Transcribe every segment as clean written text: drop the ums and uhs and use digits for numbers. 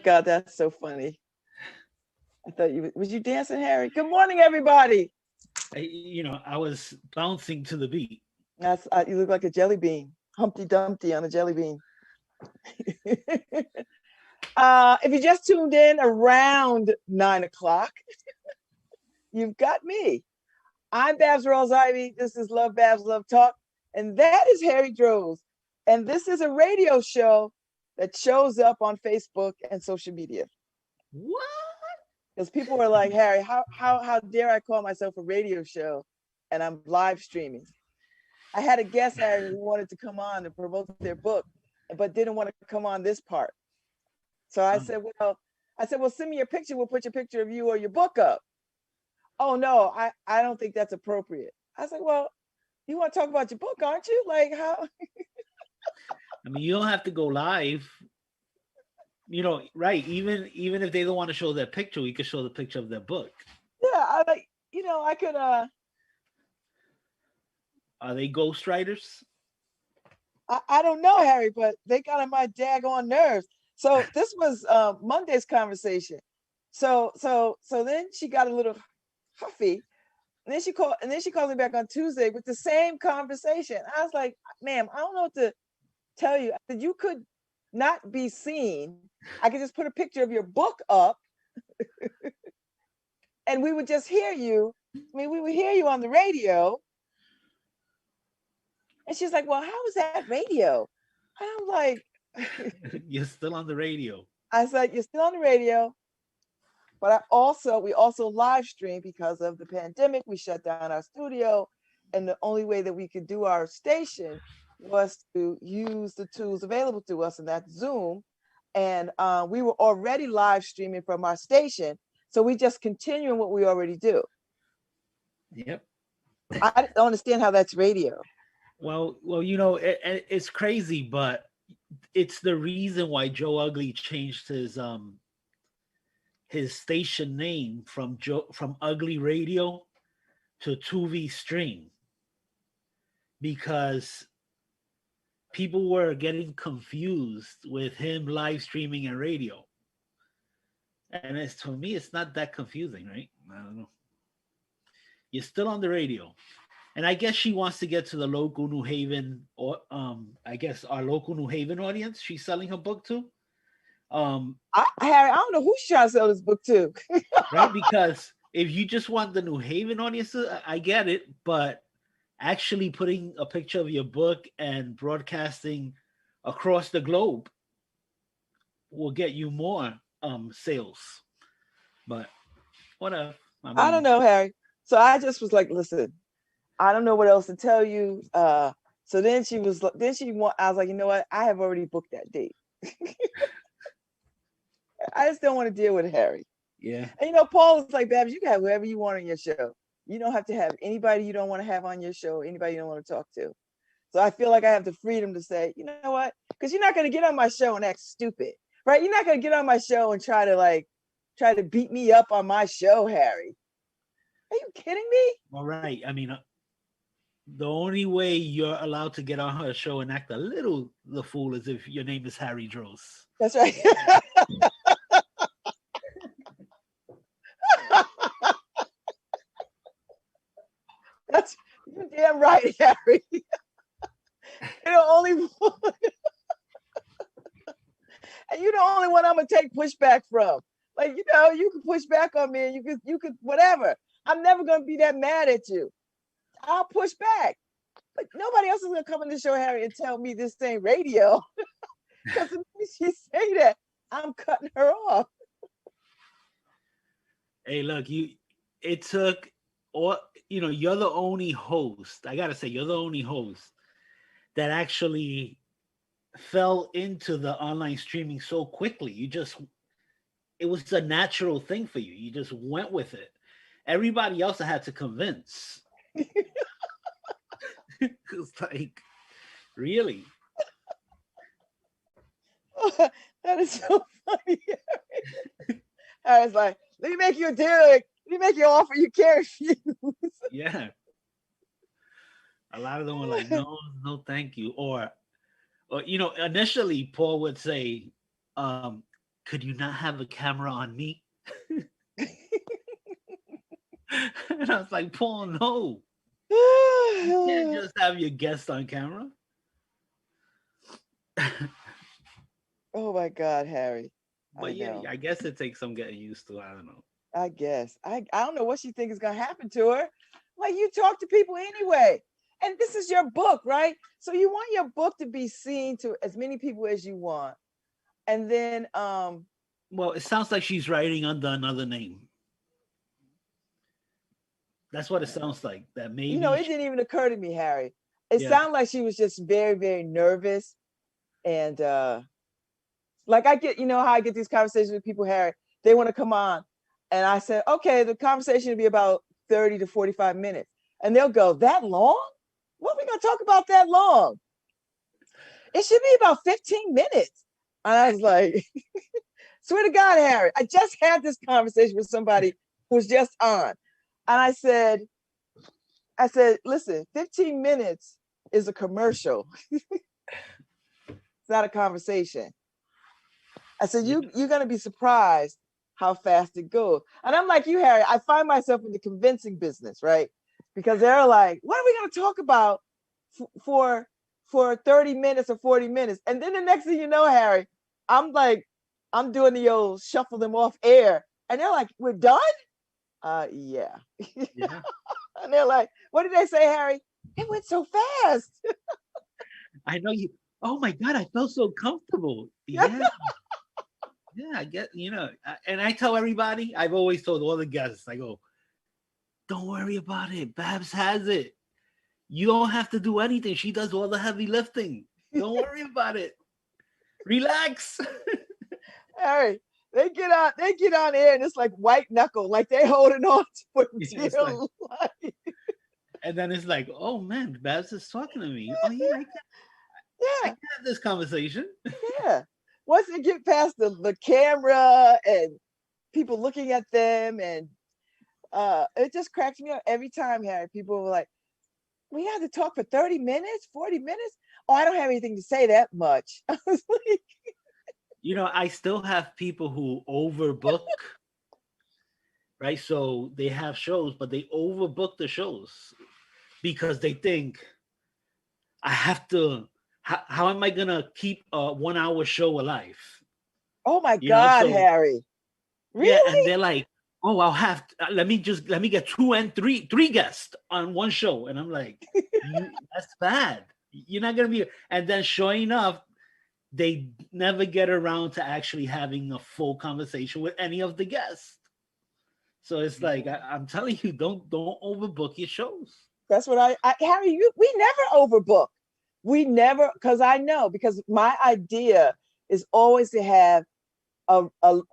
God, that's so funny. I thought was you dancing, Harry? Good morning, everybody. I was bouncing to the beat. That's you look like a jelly bean, Humpty Dumpty on a jelly bean. If you just tuned in around 9 o'clock, you've got me. I'm Babz Ivy. This is LoveBabz, Love Talk, and that is Harry Droz. And this is a radio show that shows up on Facebook and social media. What? Because people were like, Harry, how dare I call myself a radio show and I'm live streaming? I had a guest, Harry, who wanted to come on and promote their book, but didn't want to come on this part. So I said, well, send me your picture. We'll put your picture of you or your book up. Oh no, I don't think that's appropriate. I was like, well, you want to talk about your book, aren't you? Like how? I mean, you don't have to go live. Right? Even if they don't want to show their picture, we could show the picture of their book. Yeah, I could. Are they ghostwriters? I don't know, Harry, but they got on my daggone nerves. So this was Monday's conversation. So then she got a little huffy. And then she called me back on Tuesday with the same conversation. I was like, ma'am, I don't know what to tell you. I said, you could not be seen. I could just put a picture of your book up and we would just hear you. I mean, we would hear you on the radio. And she's like, well, how is that radio? And I'm like, you're still on the radio. I said, you're still on the radio. But we also live stream because of the pandemic. We shut down our studio. And the only way that we could do our station was to use the tools available to us, and that's Zoom. And we were already live streaming from our station. So we just continuing what we already do. Yep. I don't understand how that's radio. Well, it's crazy, but it's the reason why Joe Ugly changed his station name from Ugly Radio to 2V Stream, because people were getting confused with him live streaming and radio. And to me, it's not that confusing, right? I don't know. You're still on the radio. And I guess she wants to get to the local New Haven, or I guess our local New Haven audience she's selling her book to. Harry, I don't know who she's trying to sell this book to. Right? Because if you just want the New Haven audience, I get it. But actually putting a picture of your book and broadcasting across the globe will get you more sales. But whatever. I don't know, Harry. So I just was like, listen, I don't know what else to tell you. So then I was like, you know what? I have already booked that date. I just don't want to deal with Harry. Yeah. And Paul is like, Babz, you can have whoever you want on your show. You don't have to have anybody you don't want to have on your show, anybody you don't want to talk to. So I feel like I have the freedom to say, you know what? Because you're not going to get on my show and act stupid, right? You're not going to get on my show and try to beat me up on my show, Harry. Are you kidding me? All right. I mean, the only way you're allowed to get on her show and act a little the fool is if your name is Harry Droz. That's right. That's you're damn right, Harry. You're the only one. And you're the only one I'm gonna take pushback from. Like, you can push back on me and you could whatever. I'm never gonna be that mad at you. I'll push back. But nobody else is gonna come on the show, Harry, and tell me this ain't radio. Because if she say that, I'm cutting her off. Hey, look, it took, or you're the only host. I gotta say, you're the only host that actually fell into the online streaming so quickly. It was a natural thing for you. You just went with it. Everybody else I had to convince. It's like, really? That is so funny. I was like, let me make you a deal. Let me make you an offer you can't refuse. Yeah. A lot of them were like, no, thank you. Or initially Paul would say, can could you not have a camera on me? And I was like, Paul, no. You can't just have your guest on camera. Oh my God, Harry. I But yeah, know. I guess it takes some getting used to. I don't know. I guess. I don't know what she thinks is gonna happen to her. Like, you talk to people anyway. And this is your book, right? So you want your book to be seen to as many people as you want. And then Well, it sounds like she's writing under another name. That's what it sounds like. That maybe, it didn't even occur to me, Harry. It yeah. sounded like she was just very, very nervous. And like, I get, how I get these conversations with people, Harry. They want to come on. And I said, okay, the conversation will be about 30 to 45 minutes. And they'll go, that long? What are we going to talk about that long? It should be about 15 minutes. And I was like, swear to God, Harry, I just had this conversation with somebody who was just on. And I said, listen, 15 minutes is a commercial. It's not a conversation. I said, you're going to be surprised how fast it goes. And I'm like you, Harry, I find myself in the convincing business, right? Because they're like, what are we going to talk about for 30 minutes or 40 minutes? And then the next thing you know, Harry, I'm doing the old shuffle them off air. And they're like, we're done? Yeah. Yeah. And they're like, what did they say, Harry? It went so fast. I know you. Oh my God, I felt so comfortable. Yeah. Yeah, I get, and I tell everybody, I've always told all the guests, I go, don't worry about it. Babz has it. You don't have to do anything. She does all the heavy lifting. Don't worry about it. Relax. Harry, they get on air and it's like white knuckle, like they holding on for dear life. And then it's like, oh man, Babz is talking to me. Oh yeah, I can have this conversation. Yeah. Once they get past the camera and people looking at them, and it just cracks me up every time, Harry. People were like, we had to talk for 30 minutes, 40 minutes. Oh, I don't have anything to say that much. I was like, I still have people who overbook, right? So they have shows, but they overbook the shows because they think I have to. How am I gonna keep a 1 hour show alive? oh my God, Harry. Really? Yeah, and they're like, oh, I'll have to, let me get three guests on one show. And I'm like, that's bad. You're not gonna be, and then sure enough, they never get around to actually having a full conversation with any of the guests. So it's like, I'm telling you, don't overbook your shows. That's what Harry, we never overbook. We never, because my idea is always to have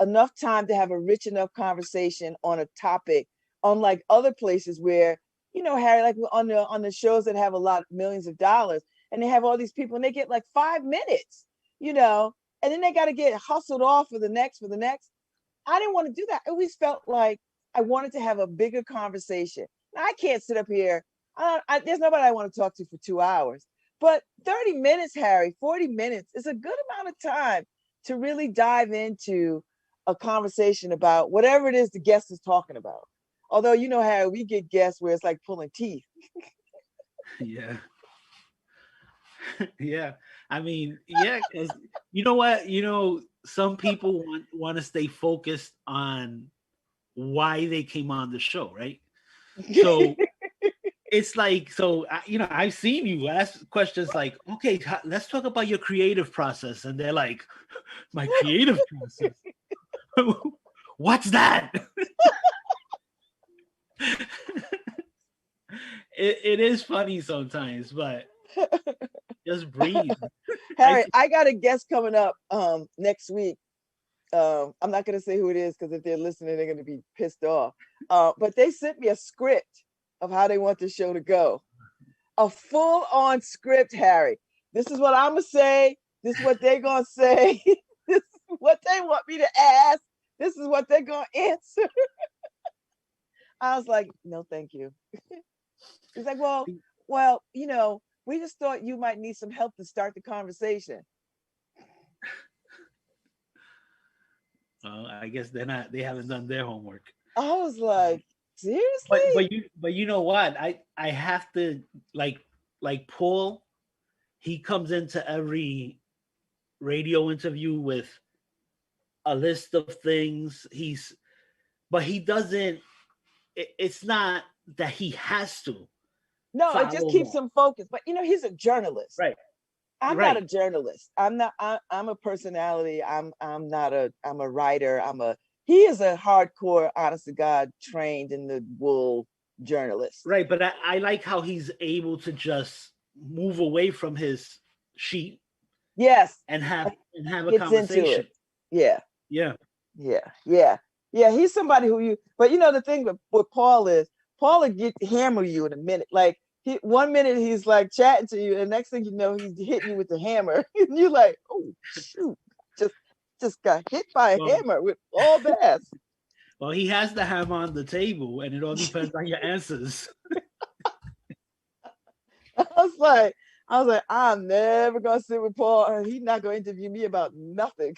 enough time to have a rich enough conversation on a topic, unlike other places where, Harry, like on the shows that have a lot of millions of dollars, and they have all these people and they get like 5 minutes, and then they got to get hustled off for the next. I didn't want to do that. I always felt like I wanted to have a bigger conversation. Now, I can't sit up here. There's nobody I want to talk to for 2 hours. But 30 minutes, Harry, 40 minutes is a good amount of time to really dive into a conversation about whatever it is the guest is talking about. Although, Harry, we get guests where it's like pulling teeth. Yeah. Yeah. I mean, yeah, because you know what? Some people want to stay focused on why they came on the show, right? So it's like, I've seen you ask questions like, okay, let's talk about your creative process. And they're like, my creative process? What's that? It is funny sometimes, but just breathe. Harry, I got a guest coming up next week. I'm not going to say who it is because if they're listening, they're going to be pissed off. But they sent me a script of how they want the show to go. A full-on script, Harry. This is what I'm going to say. This is what they're going to say. This is what they want me to ask. This is what they're going to answer. I was like, no, thank you. He's like, well, we just thought you might need some help to start the conversation. I guess they're not. They haven't done their homework. I was like, But seriously? you know what? I have to like Paul. He comes into every radio interview with a list of things. But he doesn't. It's not that he has to No, it just follow keeps that. him focused. But he's a journalist. Right. I'm not a Right. journalist. I'm not. I'm a personality. I'm not a. I'm a writer. He is a hardcore, honest to God, trained in the wool journalist. Right. But I like how he's able to just move away from his sheet Yes, and have a gets into it. conversation. Yeah, Yeah. yeah. He's somebody who you. But the thing with Paul is Paul will hammer you in a minute. Like 1 minute he's like chatting to you, and next thing you know he's hitting you with the hammer, and you're like, oh shoot, just got hit by a Well, hammer with all that. well, he has the hammer on the table, and it all depends on your answers. I was like, I'm never gonna sit with Paul, and he's not gonna interview me about nothing.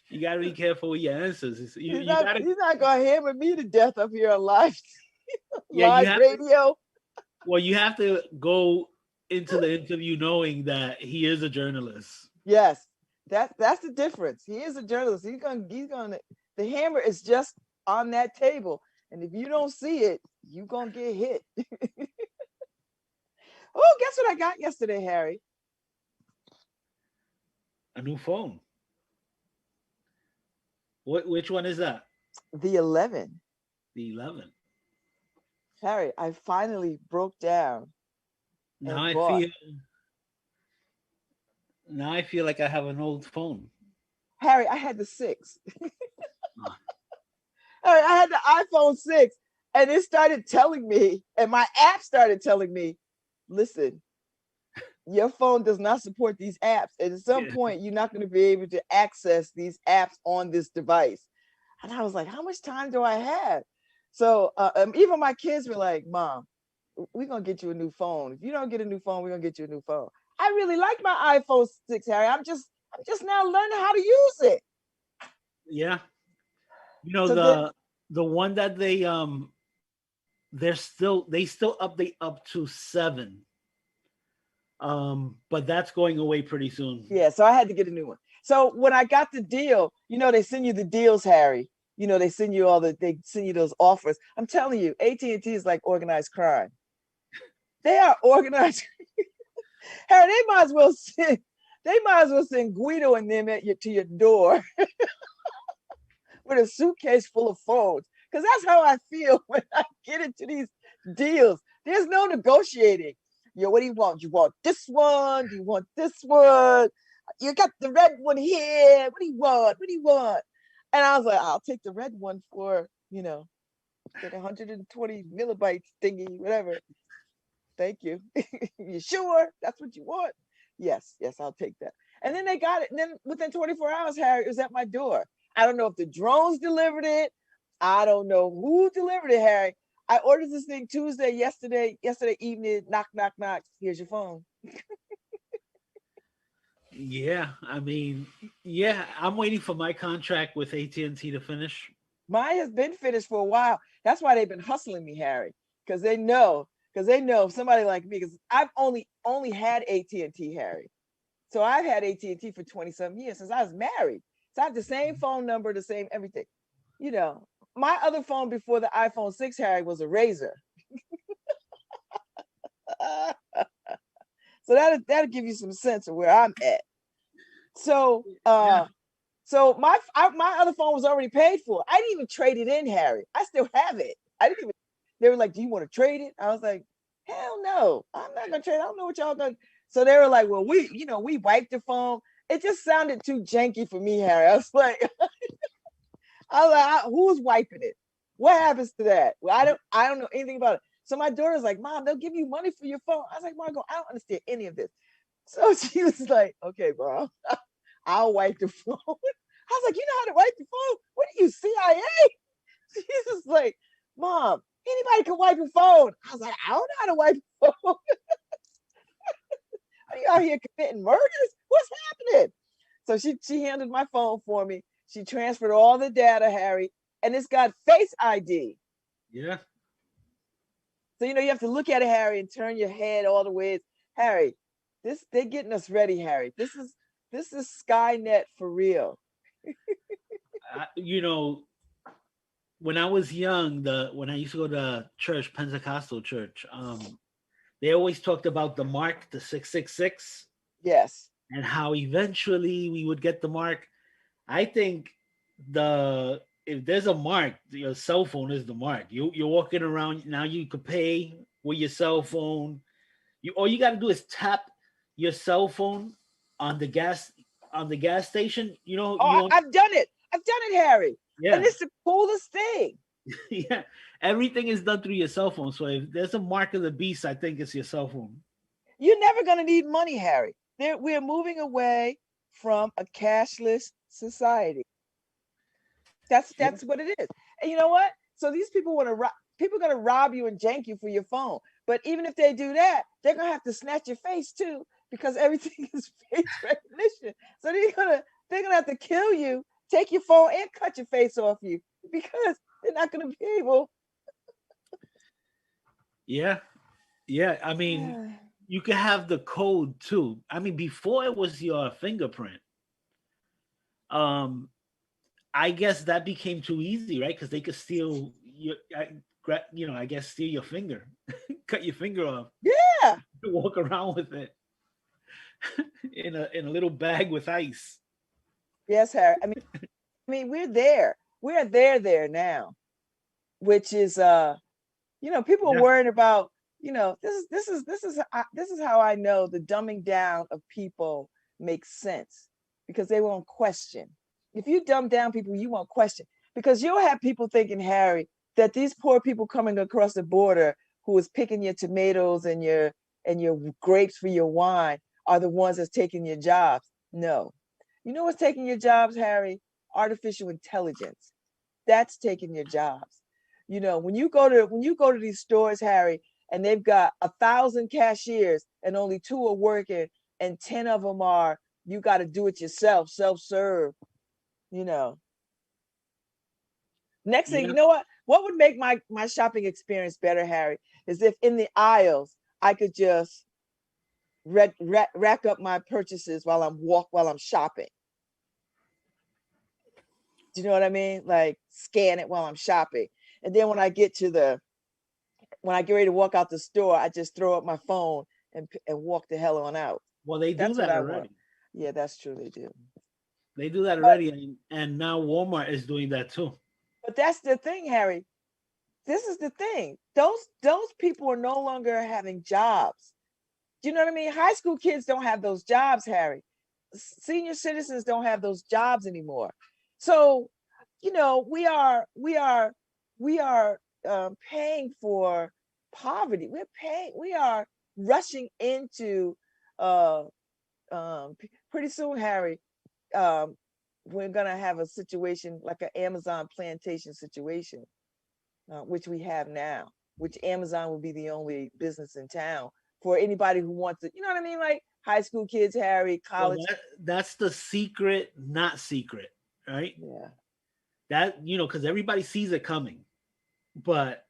You got to be careful with your answers. He's You not got to. he's not gonna hammer me to death up here on live Yeah, you live have. radio. Well, you have to go into the interview knowing that he is a journalist. Yes, that's the difference. He is a journalist. He's gonna the hammer is just on that table, and if you don't see it, you're gonna get hit. Oh, guess what I got yesterday, Harry? A new phone. Which one is that? The 11. The 11. Harry, I finally broke down Now and I bought. feel. Now I feel like I have an old phone. Harry, I had the 6. Harry, I had the iPhone 6, and it started telling me, and my app started telling me, listen, your phone does not support these apps. And at some Yeah. point, you're not going to be able to access these apps on this device. And I was like, how much time do I have? So even my kids were like, Mom, we're going to get you a new phone. If you don't get a new phone, we're going to get you a new phone. I really like my iPhone 6, Harry. I'm just now learning how to use it. Yeah. You know So then, the one that they still update up to 7. But that's going away pretty soon. yeah, so I had to get a new one. So when I got the deal, they send you the deals, Harry. They send you they send you those offers. I'm telling you, AT&T is like organized crime. They are organized. Harry, they might as well send Guido and them to your door with a suitcase full of phones. Because that's how I feel when I get into these deals. There's no negotiating. What do you want? You want this one? Do you want this one? You got the red one here. What do you want? What do you want? And I was like, I'll take the red one for, that 120 millibytes thingy, whatever. Thank you. You sure that's what you want? Yes, I'll take that. And then they got it. And then within 24 hours, Harry, it was at my door. I don't know if the drones delivered it. I don't know who delivered it, Harry. I ordered this thing yesterday evening. Knock, knock, knock. Here's your phone. Yeah, I mean, yeah, I'm waiting for my contract with AT&T to finish. Mine has been finished for a while. That's why they've been hustling me, Harry, because they know somebody like me, because I've only had AT&T, Harry. So I've had AT&T for 20-some years since I was married. So I have the same phone number, the same everything. My other phone before the iPhone 6, Harry, was a Razor. So that'll give you some sense of where I'm at. So so my other phone was already paid for. I didn't even trade it in, Harry. I still have it. I didn't even. They were like, "Do you want to trade it?" I was like, "Hell no, I'm not gonna trade. I don't know what y'all gonna." So they were like, "Well, we wiped the phone." It just sounded too janky for me, Harry. I was like, "Who's wiping it? What happens to that?" Well, I don't know anything about it. So my daughter's like, "Mom, they'll give you money for your phone." I was like, "Margot, I don't understand any of this." So she was like, "Okay, bro, I'll wipe the phone." I was like, "You know how to wipe the phone? What are you, CIA?" She's just like, "Mom, anybody can wipe a phone." I was like, "I don't know how to wipe a phone." Are you out here committing murders? What's happening? So she handled my phone for me. She transferred all the data, Harry, and it's got Face ID. Yeah. So you have to look at it, Harry, and turn your head all the way. Harry, they're getting us ready, Harry. This is Skynet for real. You know, when I was young, when I used to go to church, Pentecostal church, they always talked about the mark, the 666, Yes. and how eventually we would get the mark. I think if there's a mark, your cell phone is the mark. You're walking around now. You could pay with your cell phone. All you got to do is tap your cell phone on the gas station. Oh, I've done it. I've done it, Harry. Yeah. And it's the coolest thing. Yeah, everything is done through your cell phone. So if there's a mark of the beast, I think it's your cell phone. You're never going to need money, Harry. We're moving away from a cashless society. That's what it is. And you know what? So these people want to people are going to rob you and jank you for your phone. But even if they do that, they're going to have to snatch your face too, because everything is face recognition. So they're going to have to kill you, take your phone, and cut your face off you, because they're not going to be able. Yeah. I mean, you can have the code too. I mean, before it was your fingerprint. I guess that became too easy, right? Because they could steal I guess steal your finger, cut your finger off. Yeah. Walk around with it in a little bag with ice. Yes, Harry. I mean, we're there. We're there now, which is people are worried about. This is how I know the dumbing down of people makes sense, because they won't question. If you dumb down people, you won't question, because you'll have people thinking, Harry, that these poor people coming across the border who is picking your tomatoes and your grapes for your wine are the ones that's taking your jobs. No. You know what's taking your jobs, Harry? Artificial intelligence. That's taking your jobs. When you go to these stores, Harry, and they've got 1,000 cashiers and only 2 are working, and 10 of them are, you got to do it yourself, self-serve. Next thing, you know what would make my shopping experience better, Harry, is if in the aisles I could just rack up my purchases while I'm shopping. Do you know what I mean? Like, scan it while I'm shopping, and then when I get ready to walk out the store, I just throw up my phone and walk the hell on out. Well, they do that already. Yeah, that's true. They do. They do that already, and now Walmart is doing that too. But that's the thing, Harry. This is the thing. Those people are no longer having jobs. Do you know what I mean? High school kids don't have those jobs, Harry. Senior citizens don't have those jobs anymore. So, we are paying for poverty. We are rushing into pretty soon, Harry. We're gonna have a situation like an Amazon plantation situation, which we have now, which Amazon will be the only business in town for anybody who wants to, you know what I mean? Like high school kids, Harry, college. Well, that's the secret, not secret, right? Yeah. That, because everybody sees it coming, but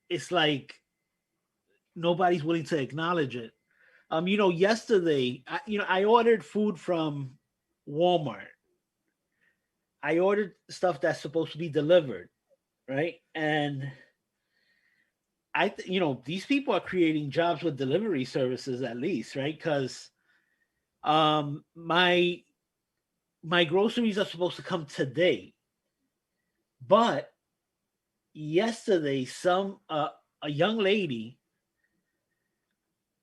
it's like nobody's willing to acknowledge it. Yesterday, I ordered food from Walmart. I ordered stuff that's supposed to be delivered, right? And these people are creating jobs with delivery services, at least, right? Because my groceries are supposed to come today, but yesterday a young lady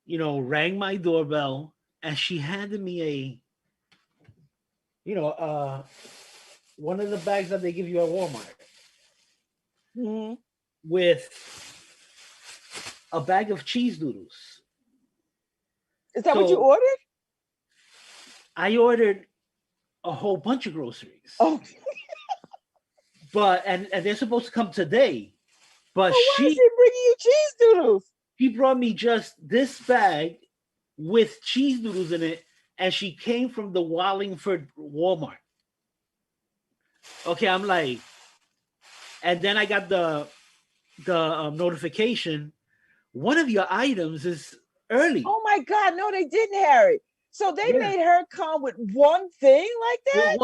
rang my doorbell, and she handed me one of the bags that they give you at Walmart, Mm-hmm. with a bag of cheese doodles. Is that what you ordered? I ordered a whole bunch of groceries. Oh. But and they're supposed to come today. But why is she bringing you cheese doodles? She brought me just this bag with cheese doodles in it and she came from the Wallingford Walmart. Okay, I'm like, and then I got the notification. One of your items is early. Oh my God, no, they didn't, Harry. So they Yeah. made her come with one thing like that?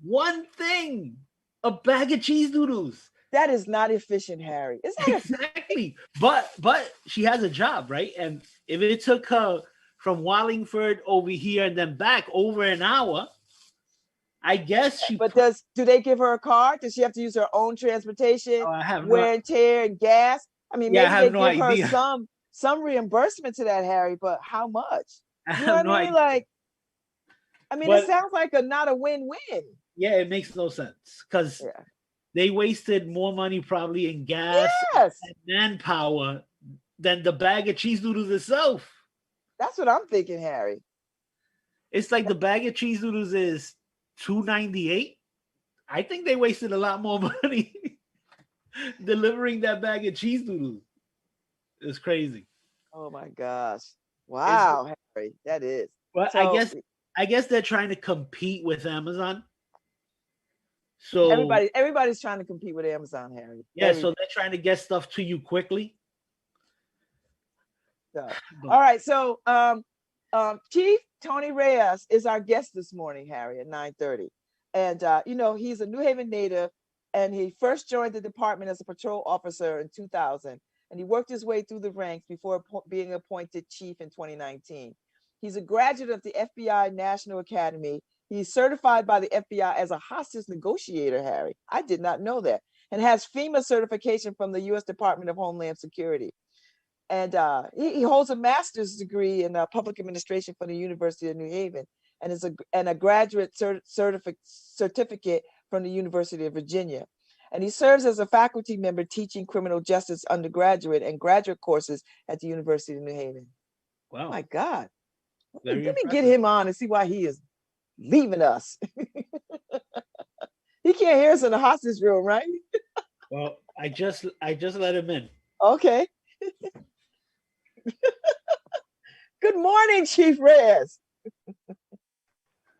One thing, a bag of cheese doodles. That is not efficient, Harry. Is that Exactly. But she has a job, right? And if it took her from Wallingford over here and then back over an hour, I guess she. But do they give her a car? Does she have to use her own transportation, I have wear and tear and gas? I mean, Yeah, I maybe have they no give her idea. some reimbursement to that, Harry, but how much? I You know have what I no mean? idea. Like, I mean, it But sounds like not a win-win. yeah, it makes no sense because Yeah. they wasted more money probably in gas Yes, and manpower than the bag of cheese doodles itself. that's what I'm thinking, Harry. It's like the bag of cheese doodles is $2.98. I think they wasted a lot more money delivering that bag of cheese doodles. It's crazy. Oh my gosh. Wow, Harry, that is. But So I guess they're trying to compete with Amazon. So everybody's trying to compete with Amazon, Harry. yeah, so they're trying to get stuff to you quickly. So, all right, so Chief Tony Reyes is our guest this morning, Harry, at 9:30. And you know, he's a New Haven native, and he first joined the department as a patrol officer in 2000, and he worked his way through the ranks before being appointed chief in 2019. He's a graduate of the FBI National Academy. He's certified by the FBI as a hostage negotiator, Harry. I did not know that. And has FEMA certification from the U.S. Department of Homeland Security. And he holds a master's degree in public administration from the University of New Haven, and is a graduate certificate from the University of Virginia. And he serves as a faculty member teaching criminal justice undergraduate and graduate courses at the University of New Haven. Wow. Oh my God. Let me impressive. get him on and see why he is leaving us. He can't hear us in the hostage room, right? Well, I just let him in. Okay. Good morning, Chief Reyes.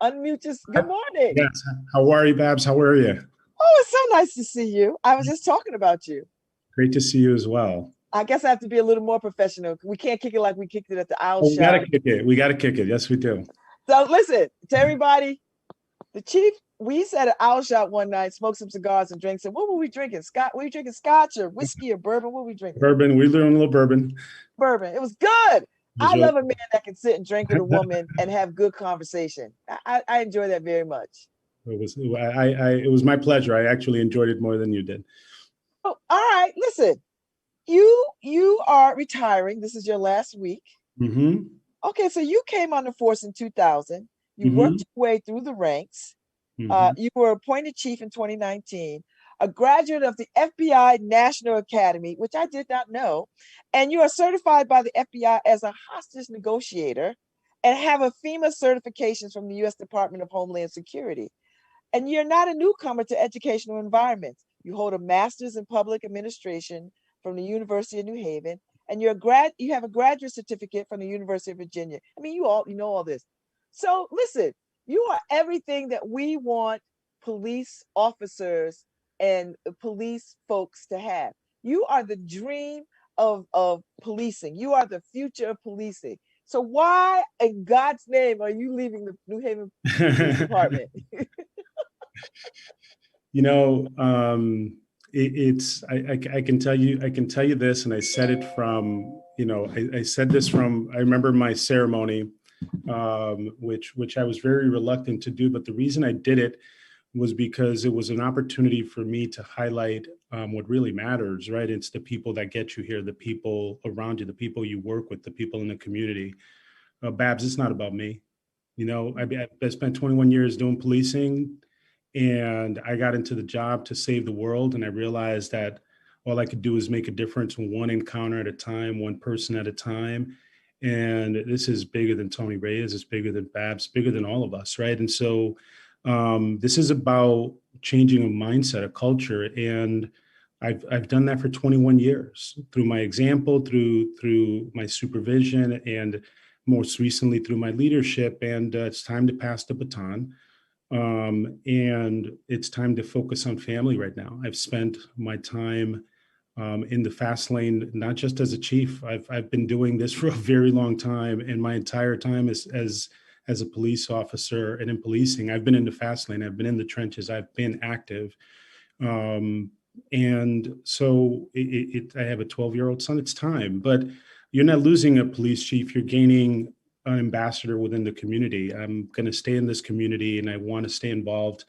Unmute just. Good morning. Yes. How are you, Babz? How are you? Oh, it's so nice to see you. I was just talking about you. Great to see you as well. I guess I have to be a little more professional. We can't kick it like we kicked it at the Owl We Shop. gotta kick it. We gotta kick it. Yes, we do. So listen to everybody. The Chief, we sat at Owl Shop one night, smoked some cigars and drinks. And what were we drinking? Scotch? Were you drinking Scotch or whiskey or bourbon? What were we drinking? Bourbon. We learned a little bourbon. Bourbon. It was good. I love a man that can sit and drink with a woman and have good conversation. I enjoy that very much. It was my pleasure. I actually enjoyed it more than you did. Oh, all right. Listen, you are retiring. This is your last week. Mm-hmm. Okay, so you came on the force in 2000. You worked your way through the ranks. You were appointed chief in 2019, a graduate of the FBI National Academy, which I did not know, and you are certified by the FBI as a hostage negotiator and have a FEMA certification from the U.S. Department of Homeland Security. And you're not a newcomer to educational environments. You hold a master's in public administration from the University of New Haven, and you have a graduate certificate from the University of Virginia. I mean, you know all this. So listen, you are everything that we want police officers and police folks to have. You are the dream of policing. You are the future of policing. So why in God's name are you leaving the New Haven Police Department? You know, I can tell you this, and I said it from, you know, I said this from, I remember my ceremony, which I was very reluctant to do, but the reason I did it was because it was an opportunity for me to highlight what really matters, right? It's the people that get you here, the people around you, the people you work with, the people in the community. Babz, it's not about me. You know, I spent 21 years doing policing, and I got into the job to save the world. And I realized that all I could do is make a difference one encounter at a time, one person at a time. And this is bigger than Tony Reyes, it's bigger than Babz, bigger than all of us, right? And so this is about changing a mindset, a culture. And I've done that for 21 years through my example, through my supervision. And most recently through my leadership. And it's time to pass the baton. And it's time to focus on family right now. I've spent my time in the fast lane, not just as a chief. I've been doing this for a very long time, and my entire time as a police officer and in policing, I've been in the fast lane. I've been in the trenches. I've been active, and so I have a 12-year-old son. It's time, but you're not losing a police chief. You're gaining an ambassador within the community. I'm going to stay in this community, and I want to stay involved,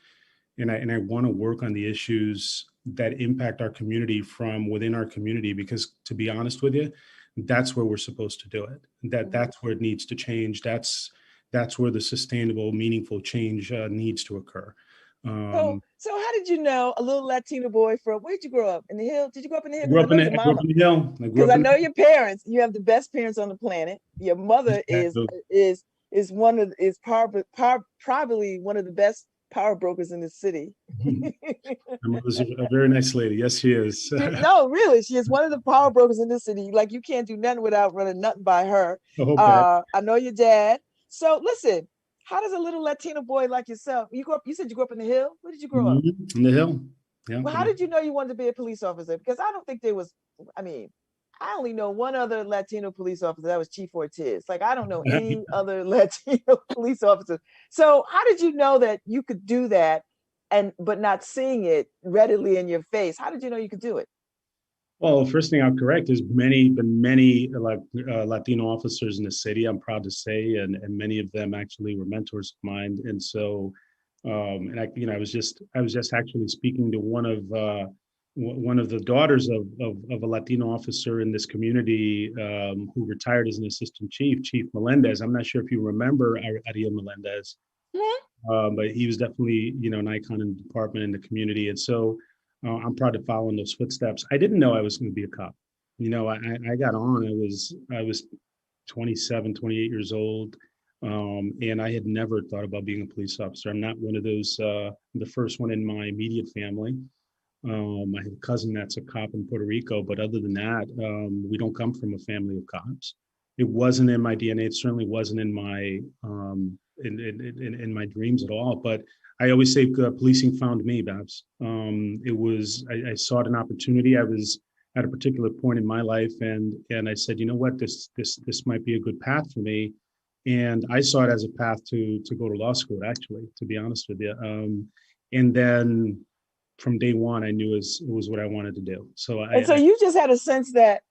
and I want to work on the issues that impact our community from within our community, because to be honest with you, that's where we're supposed to do it. That's where it needs to change. That's where the sustainable, meaningful change needs to occur. So how did you know a little Latino boy from, where'd you grow up? In the Hill? Did you grow up in the Hill? I grew up in the Hill. Because I know your parents. You have the best parents on the planet. Your mother is probably one of the best power brokers in the city. My mother's a very nice lady. Yes, she is. No, really, she is one of the power brokers in the city. Like, you can't do nothing without running nothing by her. I know your dad. So listen, how does a little Latino boy like yourself, you said you grew up in the Hill? Where did you grow up? In the Hill. Yeah. Well, how did you know you wanted to be a police officer? Because I don't think there was, I only know one other Latino police officer. That was Chief Ortiz. Like, I don't know any other Latino police officer. So how did you know that you could do that, but not seeing it readily in your face? How did you know you could do it? Well, first thing I'll correct is many Latino officers in the city, I'm proud to say, and many of them actually were mentors of mine. And so, I was just actually speaking to one of the daughters of a Latino officer in this community who retired as an assistant chief, Chief Melendez. I'm not sure if you remember Ariel Melendez, but he was definitely, an icon in the department, in the community. And so I'm proud to follow in those footsteps. I didn't know I was going to be a cop. I got on, I was 27, 28 years old. And I had never thought about being a police officer. I'm not one of those, the first one in my immediate family. I have a cousin that's a cop in Puerto Rico, but other than that, we don't come from a family of cops. It wasn't in my DNA. It certainly wasn't in my in my dreams at all. But I always say policing found me, Babz. I sought an opportunity. I was at a particular point in my life, and I said, you know what, this might be a good path for me. And I saw it as a path to go to law school, actually, to be honest with you. And then from day one, I knew it was what I wanted to do. So you just had a sense that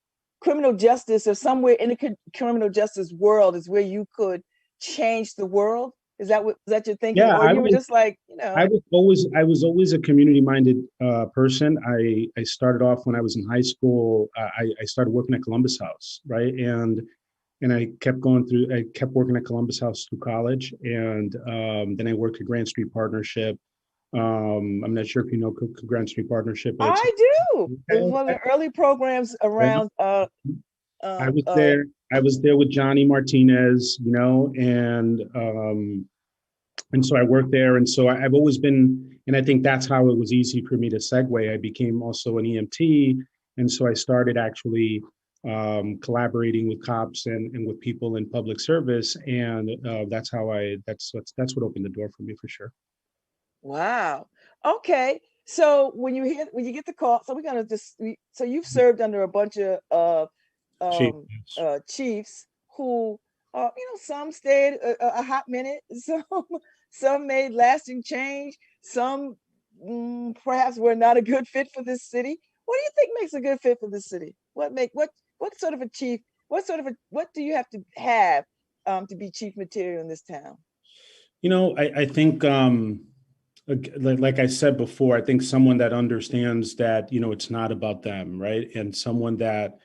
criminal justice, or somewhere in the criminal justice world, is where you could change the world. Is that your thinking? Yeah, or you were just like, I was always a community-minded person. I started off when I was in high school. I started working at Columbus House, right? And I kept working at Columbus House through college. And then I worked at Grand Street Partnership. I'm not sure if you know Grand Street Partnership. I do. It was one of the early programs around. I was there. I was there with Johnny Martinez, and so I worked there. And so I've always been, and I think that's how it was easy for me to segue. I became also an EMT. And so I started actually collaborating with cops and with people in public service. And that's what opened the door for me, for sure. Wow. Okay. So when you get the call, so so you've served under a bunch of chiefs who, some stayed a hot minute, some made lasting change, some perhaps were not a good fit for this city. What do you think makes a good fit for this city? What sort of a chief? What do you have to have to be chief material in this town? I think. Like I said before, I think someone that understands that, it's not about them, right? And someone that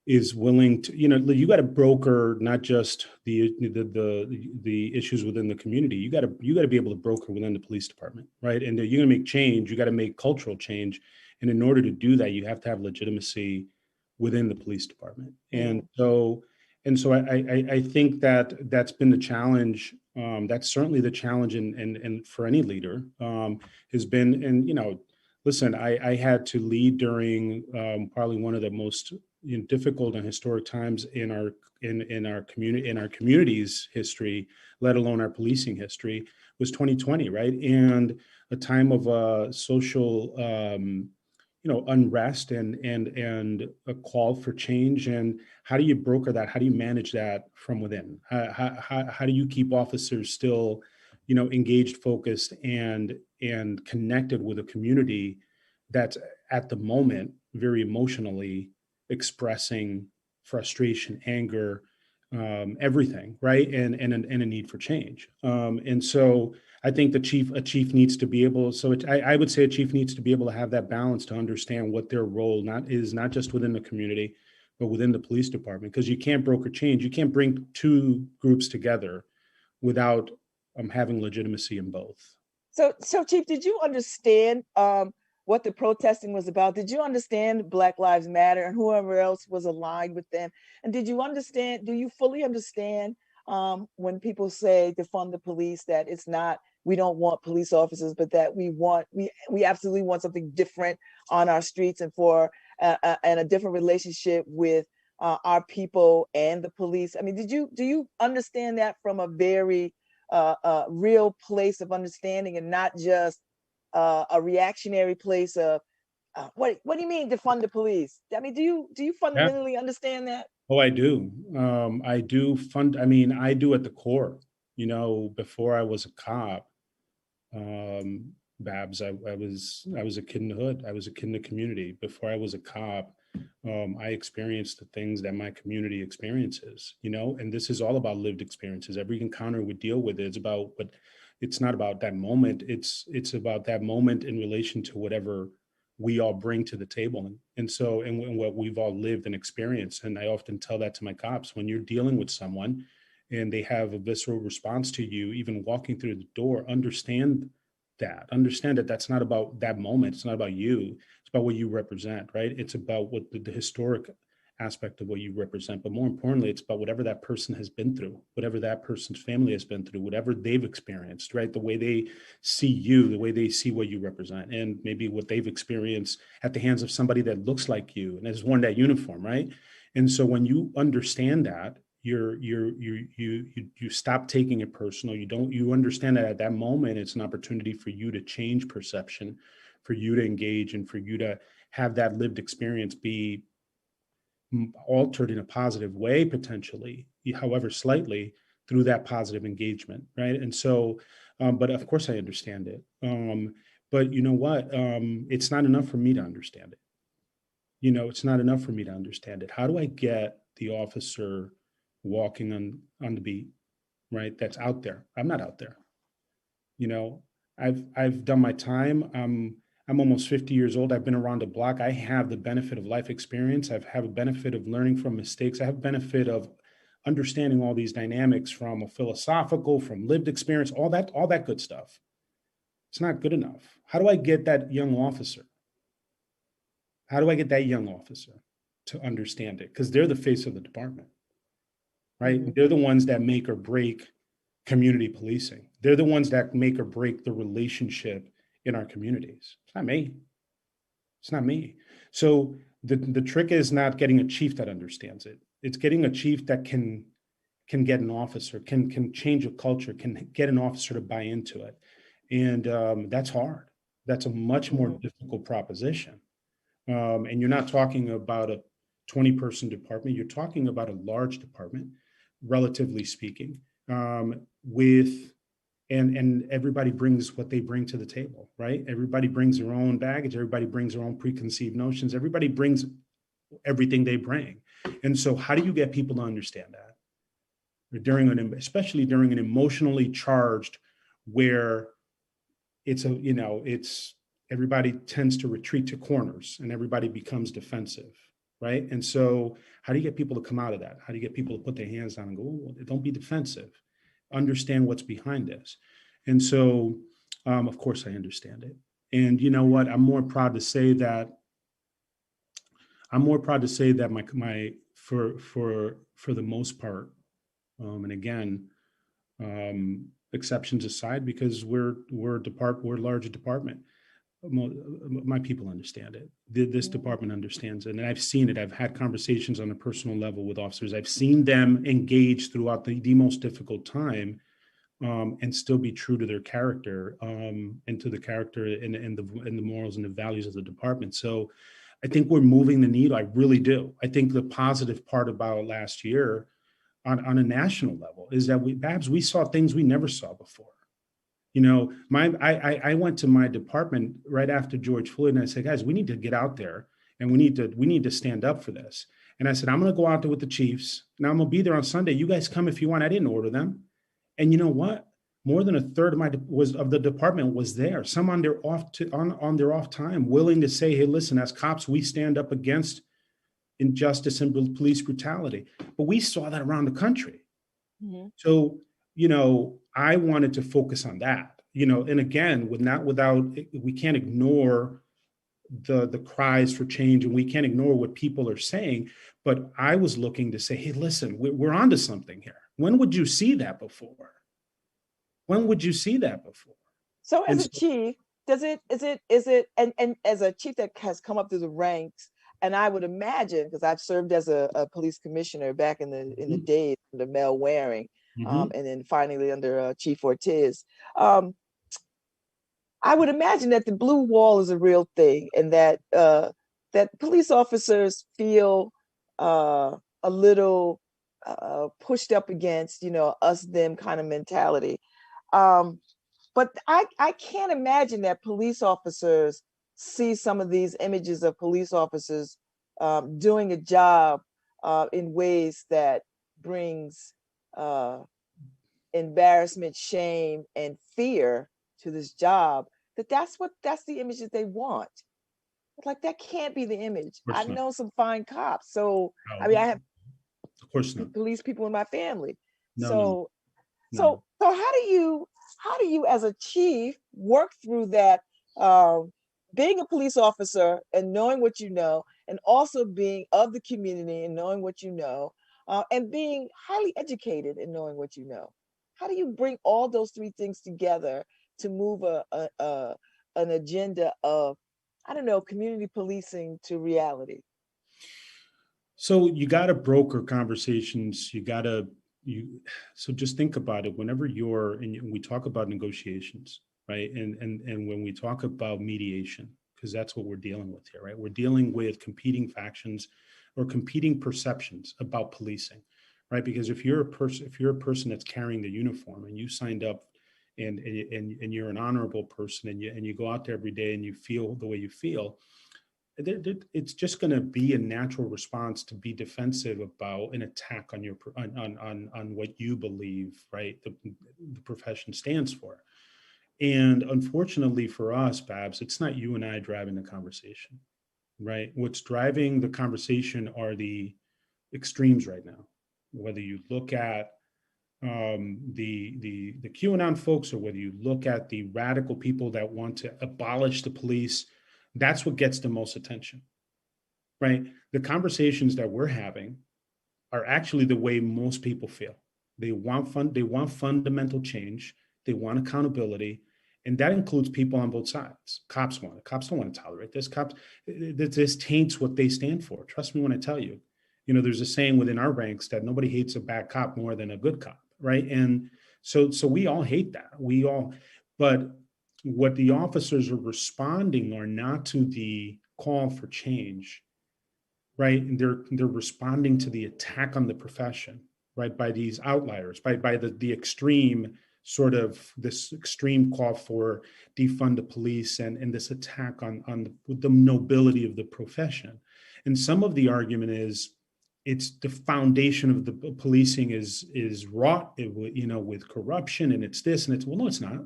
is willing to, you got to broker not just the issues within the community. You got to be able to broker within the police department, right? And you're going to make change. You got to make cultural change, and in order to do that, you have to have legitimacy within the police department. And so I think that's been the challenge. That's certainly the challenge, and for any leader has been. And listen, I had to lead during probably one of the most difficult and historic times in our community's history, let alone our policing history, was 2020, right? And a time of social unrest and a call for change. And how do you broker that? How do you manage that from within? How do you keep officers still, engaged, focused, and connected with a community that's at the moment very emotionally expressing frustration, anger, everything, right? And a need for change. And so I think a chief needs to be able. So I would say a chief needs to be able to have that balance to understand what their role not just within the community, but within the police department. Because you can't broker change. You can't bring two groups together without having legitimacy in both. So Chief, did you understand what the protesting was about? Did you understand Black Lives Matter and whoever else was aligned with them? And do you fully understand when people say defund the police, that it's not, we don't want police officers, but that we absolutely want something different on our streets and and a different relationship with our people and the police? I mean, do you understand that from a very real place of understanding, and not just a reactionary place of what do you mean defund the police? I mean, do you fundamentally understand that? Oh, I do. I do I do at the core. Before I was a cop, Babz, I was a kid in the hood. I was a kid in the community. Before I was a cop, I experienced the things that my community experiences, and this is all about lived experiences. Every encounter we deal with is about, but it's not about that moment. It's about that moment in relation to whatever we all bring to the table. And what we've all lived and experienced. And I often tell that to my cops: when you're dealing with someone and they have a visceral response to you, even walking through the door, understand that that's not about that moment. It's not about you. It's about what you represent, right? It's about what the historic aspect of what you represent. But more importantly, it's about whatever that person has been through, whatever that person's family has been through, whatever they've experienced, right? The way they see you, the way they see what you represent, and maybe what they've experienced at the hands of somebody that looks like you and has worn that uniform, right? And so when you understand that, you stop taking it personal. You understand that at that moment, it's an opportunity for you to change perception, for you to engage, and for you to have that lived experience be altered in a positive way, potentially, however slightly, through that positive engagement, right? And so, but of course I understand it. But you know what? It's not enough for me to understand it. It's not enough for me to understand it. How do I get the officer walking on the beat, right? That's out there. I'm not out there. I've done my time. I'm almost 50 years old. I've been around the block. I have the benefit of life experience. I have a benefit of learning from mistakes. I have a benefit of understanding all these dynamics from a philosophical, from lived experience, all that good stuff. It's not good enough. How do I get that young officer? How do I get that young officer to understand it? Because they're the face of the department, right? Mm-hmm. They're the ones that make or break community policing. They're the ones that make or break the relationship in our communities. It's not me. It's not me. So the trick is not getting a chief that understands it. It's getting a chief that can get an officer, can change a culture, can get an officer to buy into it. And that's hard. That's a much more difficult proposition. And you're not talking about a 20-person department. You're talking about a large department, relatively speaking, and everybody brings what they bring to the table, right? Everybody brings their own baggage. Everybody brings their own preconceived notions. Everybody brings everything they bring. And so how do you get people to understand that? Especially during an emotionally charged, where everybody tends to retreat to corners and everybody becomes defensive, right? And so how do you get people to come out of that? How do you get people to put their hands down and go, oh, don't be defensive, understand what's behind this? And so, of course I understand it. And you know what? I'm more proud to say that my for the most part, and again, exceptions aside, because we're a large department. my people understand it. This department understands it. And I've seen it. I've had conversations on a personal level with officers. I've seen them engage throughout the most difficult time, and still be true to their character, and to the character and the morals and the values of the department. So I think we're moving the needle. I really do. I think the positive part about last year on a national level is that we saw things we never saw before. You know, I went to my department right after George Floyd, and I said, guys, we need to get out there, and we need to stand up for this. And I said, I'm going to go out there with the chiefs. Now I'm going to be there on Sunday. You guys come if you want. I didn't order them. And you know what? More than a third of the department was there. Some on their off time, willing to say, hey, listen, as cops, we stand up against injustice and police brutality. But we saw that around the country. Mm-hmm. So, you know, I wanted to focus on that, you know, and again, we can't ignore the cries for change, and we can't ignore what people are saying. But I was looking to say, hey, listen, we're onto something here. When would you see that before? When would you see that before? So as a chief, is it, and as a chief that has come up through the ranks, and I would imagine, because I've served as a police commissioner back in the days under Mel Waring, and then finally under Chief Ortiz, I would imagine that the blue wall is a real thing, and that that police officers feel a little pushed up against, you know, us them kind of mentality. But I can't imagine that police officers see some of these images of police officers doing a job in ways that brings embarrassment, shame, and fear to this job. That's the image that they want. It's like, that can't be the image. I know some fine cops, so no. I mean, I have, of course, not police people in my family. No. So how do you as a chief work through that, being a police officer and knowing what you know, and also being of the community and knowing what you know, and being highly educated and knowing what you know? How do you bring all those three things together to move an agenda of, I don't know, community policing to reality? So you got to broker conversations. So just think about it. Whenever we talk about negotiations, right? And when we talk about mediation, because that's what we're dealing with here, right? We're dealing with competing factions or competing perceptions about policing, right? Because if you're a person that's carrying the uniform and you signed up and you're an honorable person and you go out there every day and you feel the way you feel, it's just going to be a natural response to be defensive about an attack on on what you believe, right? The profession stands for. And unfortunately for us, Babz, it's not you and I driving the conversation, right? What's driving the conversation are the extremes right now. Whether you look at the QAnon folks, or whether you look at the radical people that want to abolish the police, that's what gets the most attention, right? The conversations that we're having are actually the way most people feel. They want fundamental change. They want accountability. And that includes people on both sides. Cops want it. Cops don't want to tolerate this. This taints what they stand for. Trust me when I tell you. You know, there's a saying within our ranks that nobody hates a bad cop more than a good cop, right? And so we all hate that. But what the officers are responding are not to the call for change, right? And they're responding to the attack on the profession, right? By these outliers, by the extreme sort of this extreme call for defund the police and this attack on the nobility of the profession. And some of the argument is it's the foundation of the policing is wrought, you know, with corruption, and it's this and it's, well, no, it's not.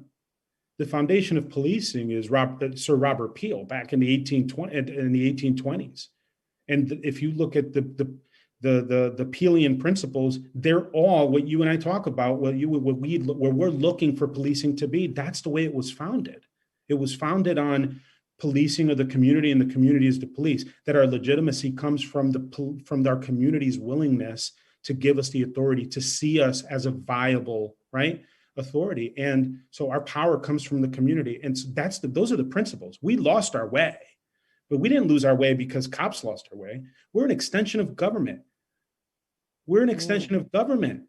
The foundation of policing is Sir Robert Peel back in the 1820s. And if you look at the Peelian principles, they're all what you and I talk about, where we're looking for policing to be. That's the way it was founded. It was founded on policing of the community, and the community is the police. That our legitimacy comes from our community's willingness to give us the authority to see us as a viable, right? authority. And so our power comes from the community. And so those are the principles. We lost our way, but we didn't lose our way because cops lost our way. We're an extension of government. We're an extension of government.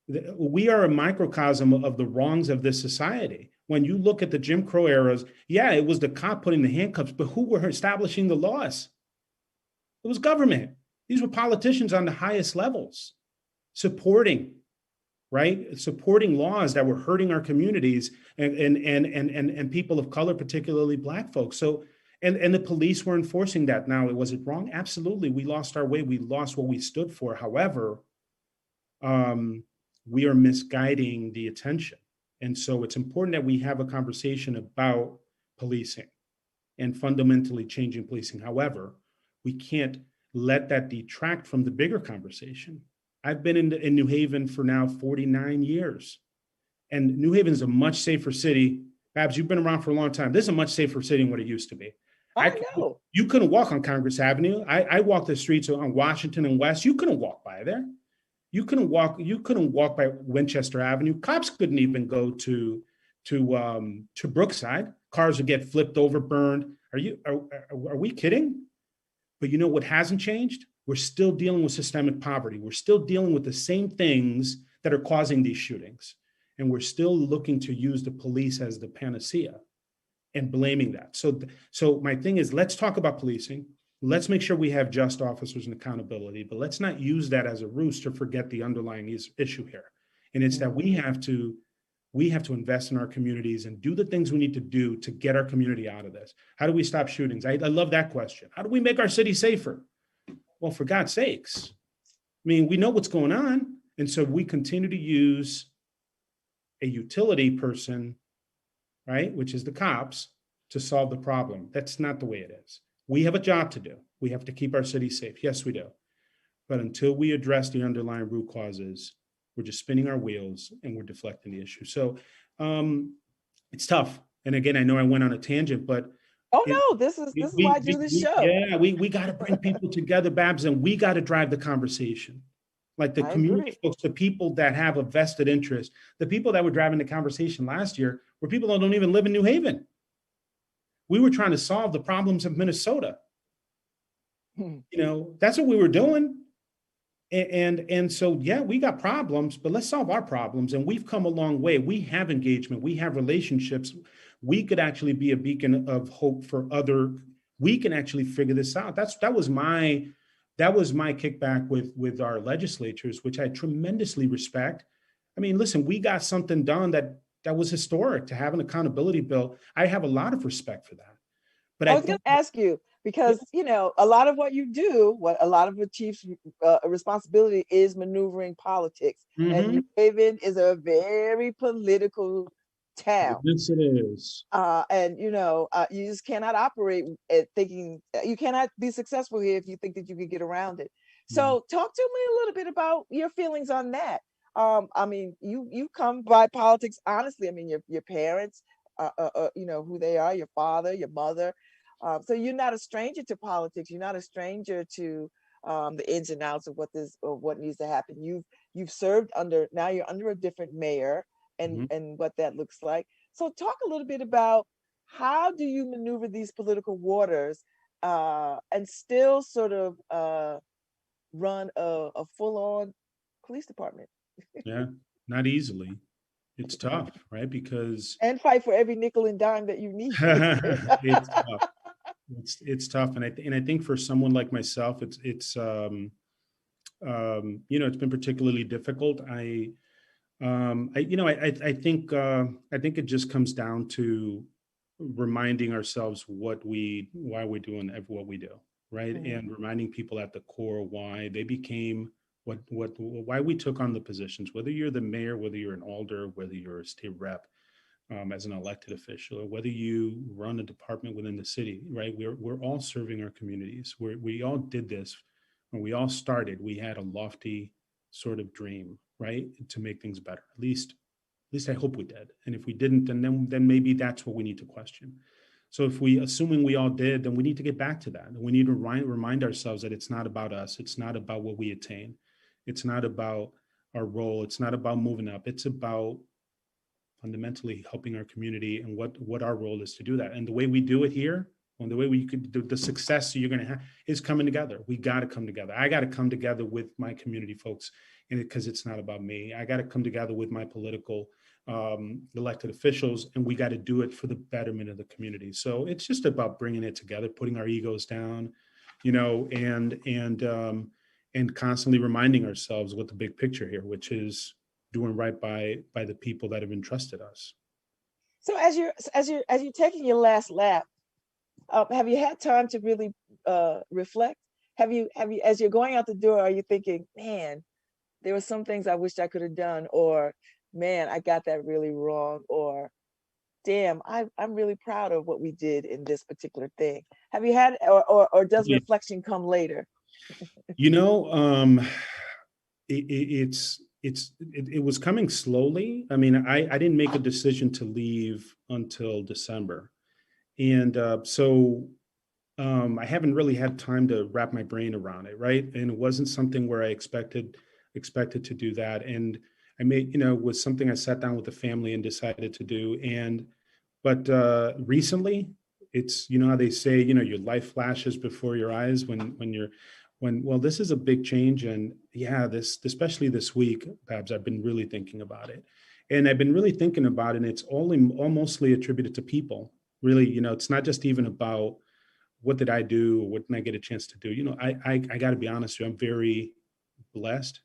We are a microcosm of the wrongs of this society. When you look at the Jim Crow eras, yeah, it was the cop putting the handcuffs, but who were establishing the laws? It was government. These were politicians on the highest levels supporting, right? Supporting laws that were hurting our communities and people of color, particularly Black folks. So, and the police were enforcing that. Now, was it wrong? Absolutely. We lost our way. We lost what we stood for. However, we are misguiding the attention. And so it's important that we have a conversation about policing and fundamentally changing policing. However, we can't let that detract from the bigger conversation. I've been in New Haven for now 49 years. And New Haven is a much safer city. Babz, you've been around for a long time. This is a much safer city than what it used to be. I know. You couldn't walk on Congress Avenue. I walked the streets on Washington and West. You couldn't walk by there. You couldn't walk by Winchester Avenue. Cops couldn't even go to Brookside. Cars would get flipped over, burned. Are we kidding? But you know what hasn't changed? We're still dealing with systemic poverty. We're still dealing with the same things that are causing these shootings. And we're still looking to use the police as the panacea and blaming that. So my thing is, let's talk about policing. Let's make sure we have just officers and accountability, but let's not use that as a ruse to forget the underlying issue here. And it's that we have to invest in our communities and do the things we need to do to get our community out of this. How do we stop shootings? I love that question. How do we make our city safer? Well, for God's sakes, I mean, we know what's going on. And so we continue to use a utility person, right, which is the cops, to solve the problem. That's not the way it is. We have a job to do. We have to keep our city safe. Yes, we do. But until we address the underlying root causes, we're just spinning our wheels and we're deflecting the issue. So it's tough. And again, I know I went on a tangent, but this is why I do this show. Yeah, we got to bring people together, Babz, and we got to drive the conversation. Like the community folks, the people that have a vested interest, the people that were driving the conversation last year were people that don't even live in New Haven. We were trying to solve the problems of Minnesota. You know, that's what we were doing. And so, yeah, we got problems, but let's solve our problems. And we've come a long way. We have engagement. We have relationships. We could actually be a beacon of hope for we can actually figure this out. That was my kickback with our legislatures, which I tremendously respect. I mean, listen, we got something done that was historic, to have an accountability bill. I have a lot of respect for that. But I was going to ask you, because, you know, a lot of what you do, a lot of the chief's responsibility is maneuvering politics. And New Haven is a very political town. Yes, it is. And, you know, you just cannot operate at thinking, you cannot be successful here if you think that you can get around it. So talk to me a little bit about your feelings on that. I mean, you come by politics honestly. I mean, your parents, you know who they are, your father, your mother. So you're not a stranger to politics. You're not a stranger to the ins and outs of what needs to happen. You've served now you're under a different mayor and what that looks like. So talk a little bit about, how do you maneuver these political waters and still sort of run a full-on police department? Yeah, not easily. It's tough, right? And fight for every nickel and dime that you need. It's tough. It's tough, and I think for someone like myself, it's you know, it's been particularly difficult. I think it just comes down to reminding ourselves why we're doing what we do, right? And reminding people at the core why they became why we took on the positions, whether you're the mayor, whether you're an alder, whether you're a state rep, as an elected official, or whether you run a department within the city, right? We're all serving our communities. We all did this when we all started. We had a lofty sort of dream, right, to make things better. At least I hope we did. And if we didn't, then maybe that's what we need to question. So assuming we all did, then we need to get back to that. And we need to remind ourselves that it's not about us. It's not about what we attain. It's not about our role. It's not about moving up. It's about fundamentally helping our community and what our role is to do that. And the way we do it here, and the way we could do the success you're going to have is coming together. We got to come together. I got to come together with my community folks, and because it's not about me. I got to come together with my political elected officials, and we got to do it for the betterment of the community. So it's just about bringing it together, putting our egos down, you know, and constantly reminding ourselves what the big picture here, which is doing right by the people that have entrusted us. So as you're taking your last lap, have you had time to really reflect? Have you as you're going out the door, are you thinking, man, there were some things I wished I could have done, or man, I got that really wrong, or damn, I'm really proud of what we did in this particular thing? Have you had, or does reflection come later? You know, it was coming slowly. I mean, I didn't make a decision to leave until December. And so I haven't really had time to wrap my brain around it, right? And it wasn't something where I expected to do that. And I made, you know, was something I sat down with the family and decided to do. But recently, it's, you know how they say, you know, your life flashes before your eyes well, this is a big change. And yeah, especially this week, Babz, I've been really thinking about it. And I've been really thinking about it, and it's all mostly attributed to people. Really, you know, it's not just even about what did I do or what did I get a chance to do. You know, I got to be honest with you, I'm very blessed.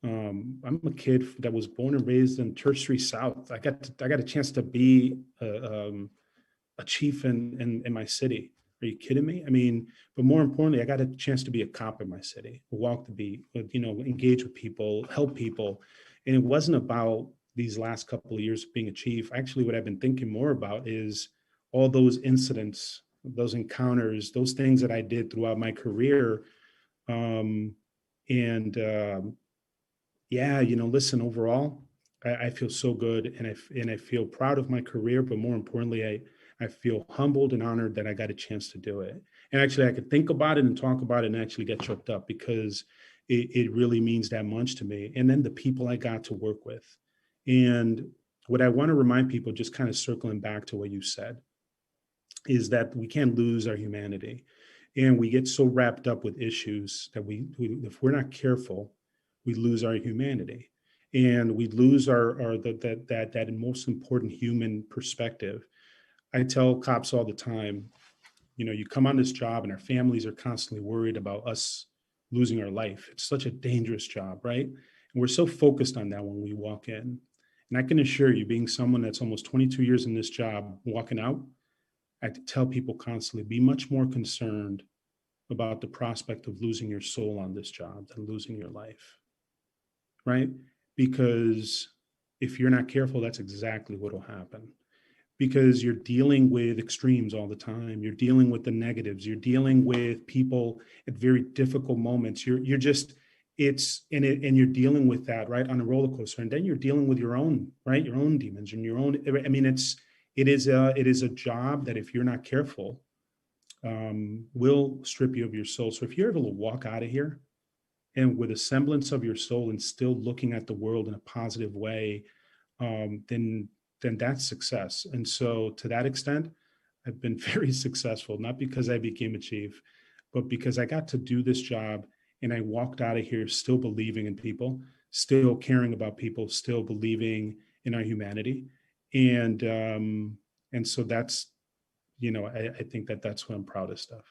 I'm a kid that was born and raised in Tertiary South. I got a chance to be a chief in my city. Are you kidding me? I mean, but more importantly, I got a chance to be a cop in my city, walk the beat, you know, engage with people, help people. And it wasn't about these last couple of years of being a chief. Actually, what I've been thinking more about is all those incidents, those encounters, those things that I did throughout my career. Yeah, you know, listen, overall, I feel so good, and I feel proud of my career, but more importantly, I feel humbled and honored that I got a chance to do it. And actually, I could think about it and talk about it and actually get choked up because it really means that much to me. And then the people I got to work with. And what I want to remind people, just kind of circling back to what you said, is that we can't lose our humanity. And we get so wrapped up with issues that we if we're not careful, we lose our humanity, and we lose that most important human perspective. I tell cops all the time, you know, you come on this job and our families are constantly worried about us losing our life. It's such a dangerous job, right? And we're so focused on that when we walk in. And I can assure you, being someone that's almost 22 years in this job, walking out, I tell people constantly, be much more concerned about the prospect of losing your soul on this job than losing your life. Right? Because if you're not careful, that's exactly what will happen. Because you're dealing with extremes all the time. You're dealing with the negatives. You're dealing with people at very difficult moments. You're you're dealing with that, right, on a roller coaster. And then you're dealing with your own, right, your own demons and your own. I mean, it is a job that, if you're not careful, will strip you of your soul. So if you're able to walk out of here and with a semblance of your soul and still looking at the world in a positive way, then that's success. And so to that extent, I've been very successful, not because I became a chief, but because I got to do this job and I walked out of here still believing in people, still caring about people, still believing in our humanity. And so that's, you know, I think that's what I'm proudest of.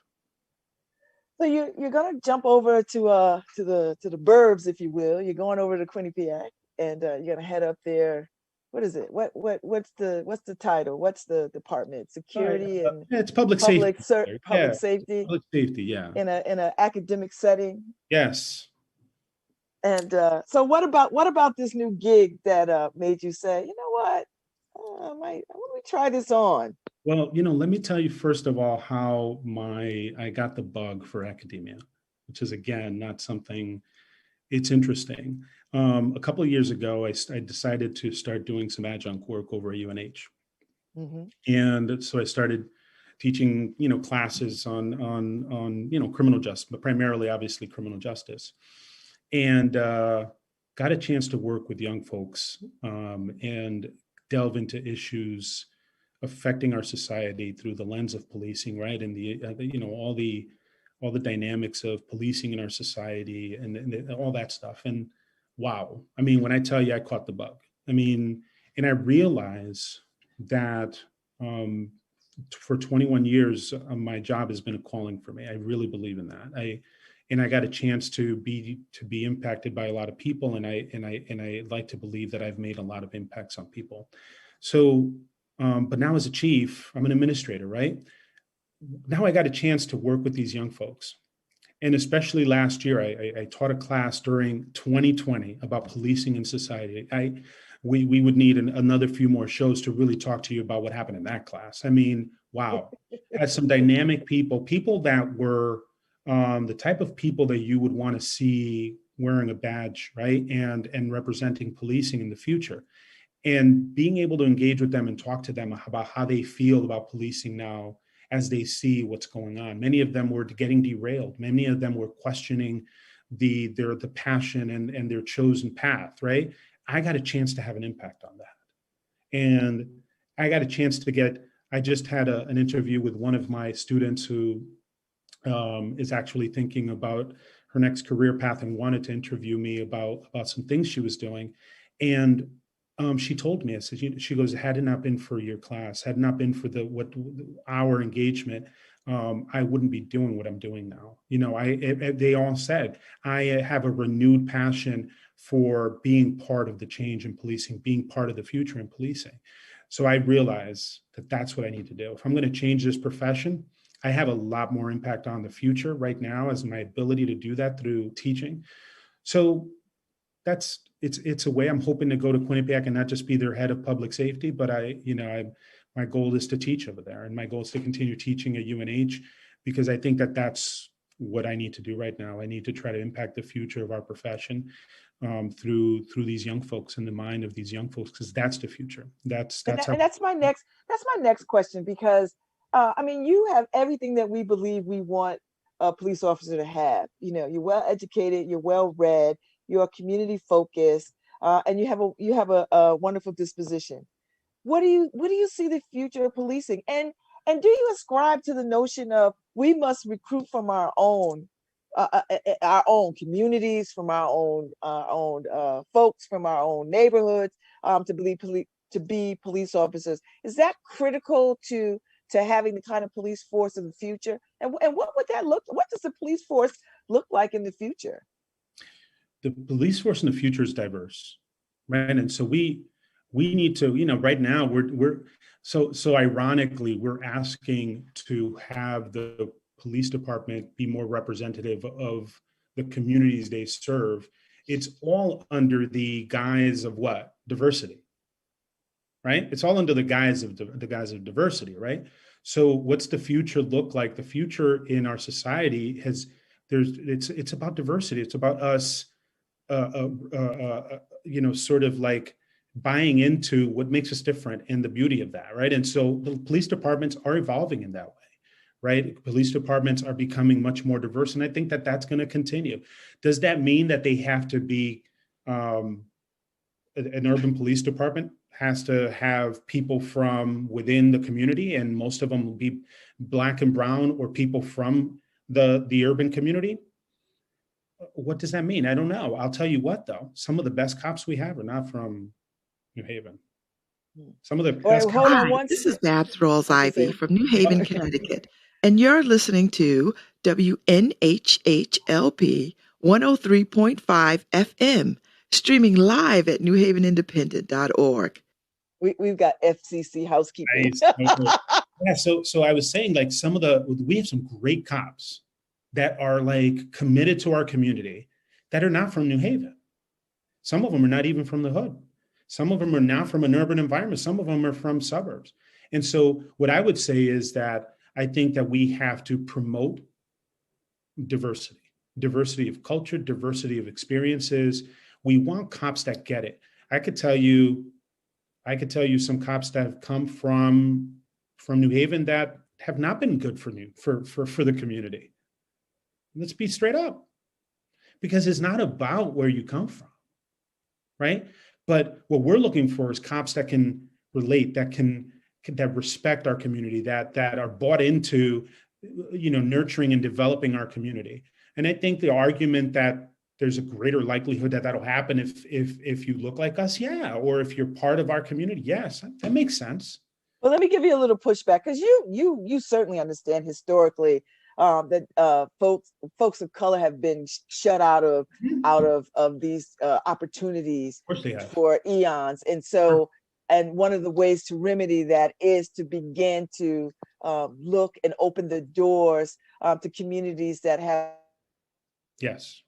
So you're gonna jump over to the burbs, if you will. You're going over to Quinnipiac, and you're gonna head up there. What is it? What's the title? What's the department? Security and it's public safety. Public safety. Public safety, yeah. In an academic setting. Yes. And so what about this new gig that made you say, you know what, why don't we try this on? Well, you know, let me tell you first of all how I got the bug for academia, which is, again, not something. It's interesting. A couple of years ago, I decided to start doing some adjunct work over at UNH, and so I started teaching, you know, classes on you know, criminal justice, but primarily, obviously, criminal justice, and got a chance to work with young folks, and delve into issues affecting our society through the lens of policing, right? And all the dynamics of policing in our society and all that stuff. And wow, I mean, when I tell you I caught the bug, I mean, and I realize that for 21 years, my job has been a calling for me. I really believe in that. I got a chance to be impacted by a lot of people, and I like to believe that I've made a lot of impacts on people. So, but now as a chief, I'm an administrator, right? Now I got a chance to work with these young folks. And especially last year, I taught a class during 2020 about policing in society. We would need another few more shows to really talk to you about what happened in that class. I mean, wow, had some dynamic people that were the type of people that you would want to see wearing a badge, right? And representing policing in the future. And being able to engage with them and talk to them about how they feel about policing now as they see what's going on. Many of them were getting derailed. Many of them were questioning the passion and their chosen path, right? I got a chance to have an impact on that. And I got a chance to I just had an interview with one of my students who is actually thinking about her next career path and wanted to interview me about some things she was doing. And she told me, she goes, had it not been for your class, had it not been for our engagement, I wouldn't be doing what I'm doing now. You know, they all said, I have a renewed passion for being part of the change in policing, being part of the future in policing. So I realize that that's what I need to do. If I'm going to change this profession, I have a lot more impact on the future right now as my ability to do that through teaching. So it's a way I'm hoping to go to Quinnipiac and not just be their head of public safety, but my goal is to teach over there, and my goal is to continue teaching at UNH, because I think that that's what I need to do right now. I need to try to impact the future of our profession through these young folks, in the mind of these young folks, because that's the future. That's my next question, because I mean, you have everything that we believe we want a police officer to have. You know, you're well educated, you're well read, you're community focused, and you have a wonderful disposition. What do you see the future of policing? And do you ascribe to the notion of we must recruit from our own communities, from our own folks, from our own neighborhoods, to be police officers? Is that critical to having the kind of police force of the future? And what would that look? What does the police force look like in the future? The police force in the future is diverse, right? And so we need to, right now we're so ironically, we're asking to have the police department be more representative of the communities they serve. It's all under the guise of what? Diversity, right? It's all under the guise of diversity, right? So what's the future look like? The future in our society it's about diversity. It's about us, sort of like buying into what makes us different and the beauty of that, right? And so the police departments are evolving in that way, right? Police departments are becoming much more diverse, and I think that that's going to continue. Does that mean that they have to be an urban police department has to have people from within the community, and most of them will be Black and brown or people from the urban community? What does that mean? I don't know. I'll tell you what, though. Some of the best cops we have are not from New Haven. Some of the best cops. Hi, this is Babs Rawls-Ivy from New Haven, Connecticut, and you're listening to WNHHLP 103.5 FM, streaming live at newhavenindependent.org. We've got FCC housekeeping. Nice. Yeah, so I was saying, like, we have some great cops that are like committed to our community that are not from New Haven. Some of them are not even from the hood. Some of them are not from an urban environment. Some of them are from suburbs. And so what I would say is that I think that we have to promote diversity of culture, diversity of experiences. We want cops that get it. I could tell you some cops that have come from New Haven that have not been good for the community. Let's be straight up, because it's not about where you come from, right? But what we're looking for is cops that can relate, that respect our community, that are bought into, nurturing and developing our community. And I think the argument that there's a greater likelihood that that'll happen if you look like us, yeah, or if you're part of our community, yes, that makes sense. Well, let me give you a little pushback, because you certainly understand historically that folks of color have been shut out of these opportunities Of course they have. for eons, and so and one of the ways to remedy that is to begin to look and open the doors to communities that have Yes.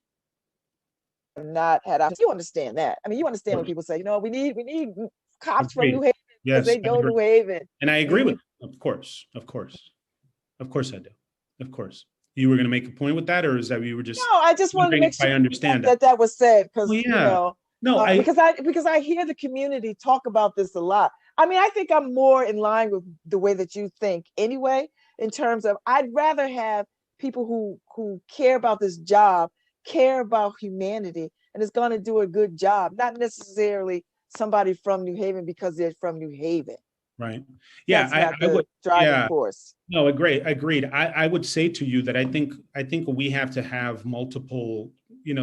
not had. You understand that? I mean, you understand when people say, we need cops from Agreed. New Haven because Yes, they go to New Haven. And I agree with you. Of course I do. Of course. You were going to make a point with that, or is that you were just? No, I just wanted to make sure I understand that was said, because well, yeah. because I hear the community talk about this a lot. I mean, I think I'm more in line with the way that you think anyway, in terms of I'd rather have people who care about this job, care about humanity, and is going to do a good job, not necessarily somebody from New Haven because they're from New Haven. Right. Yeah, I would drive force. No, agreed. I would say to you that I think we have to have multiple,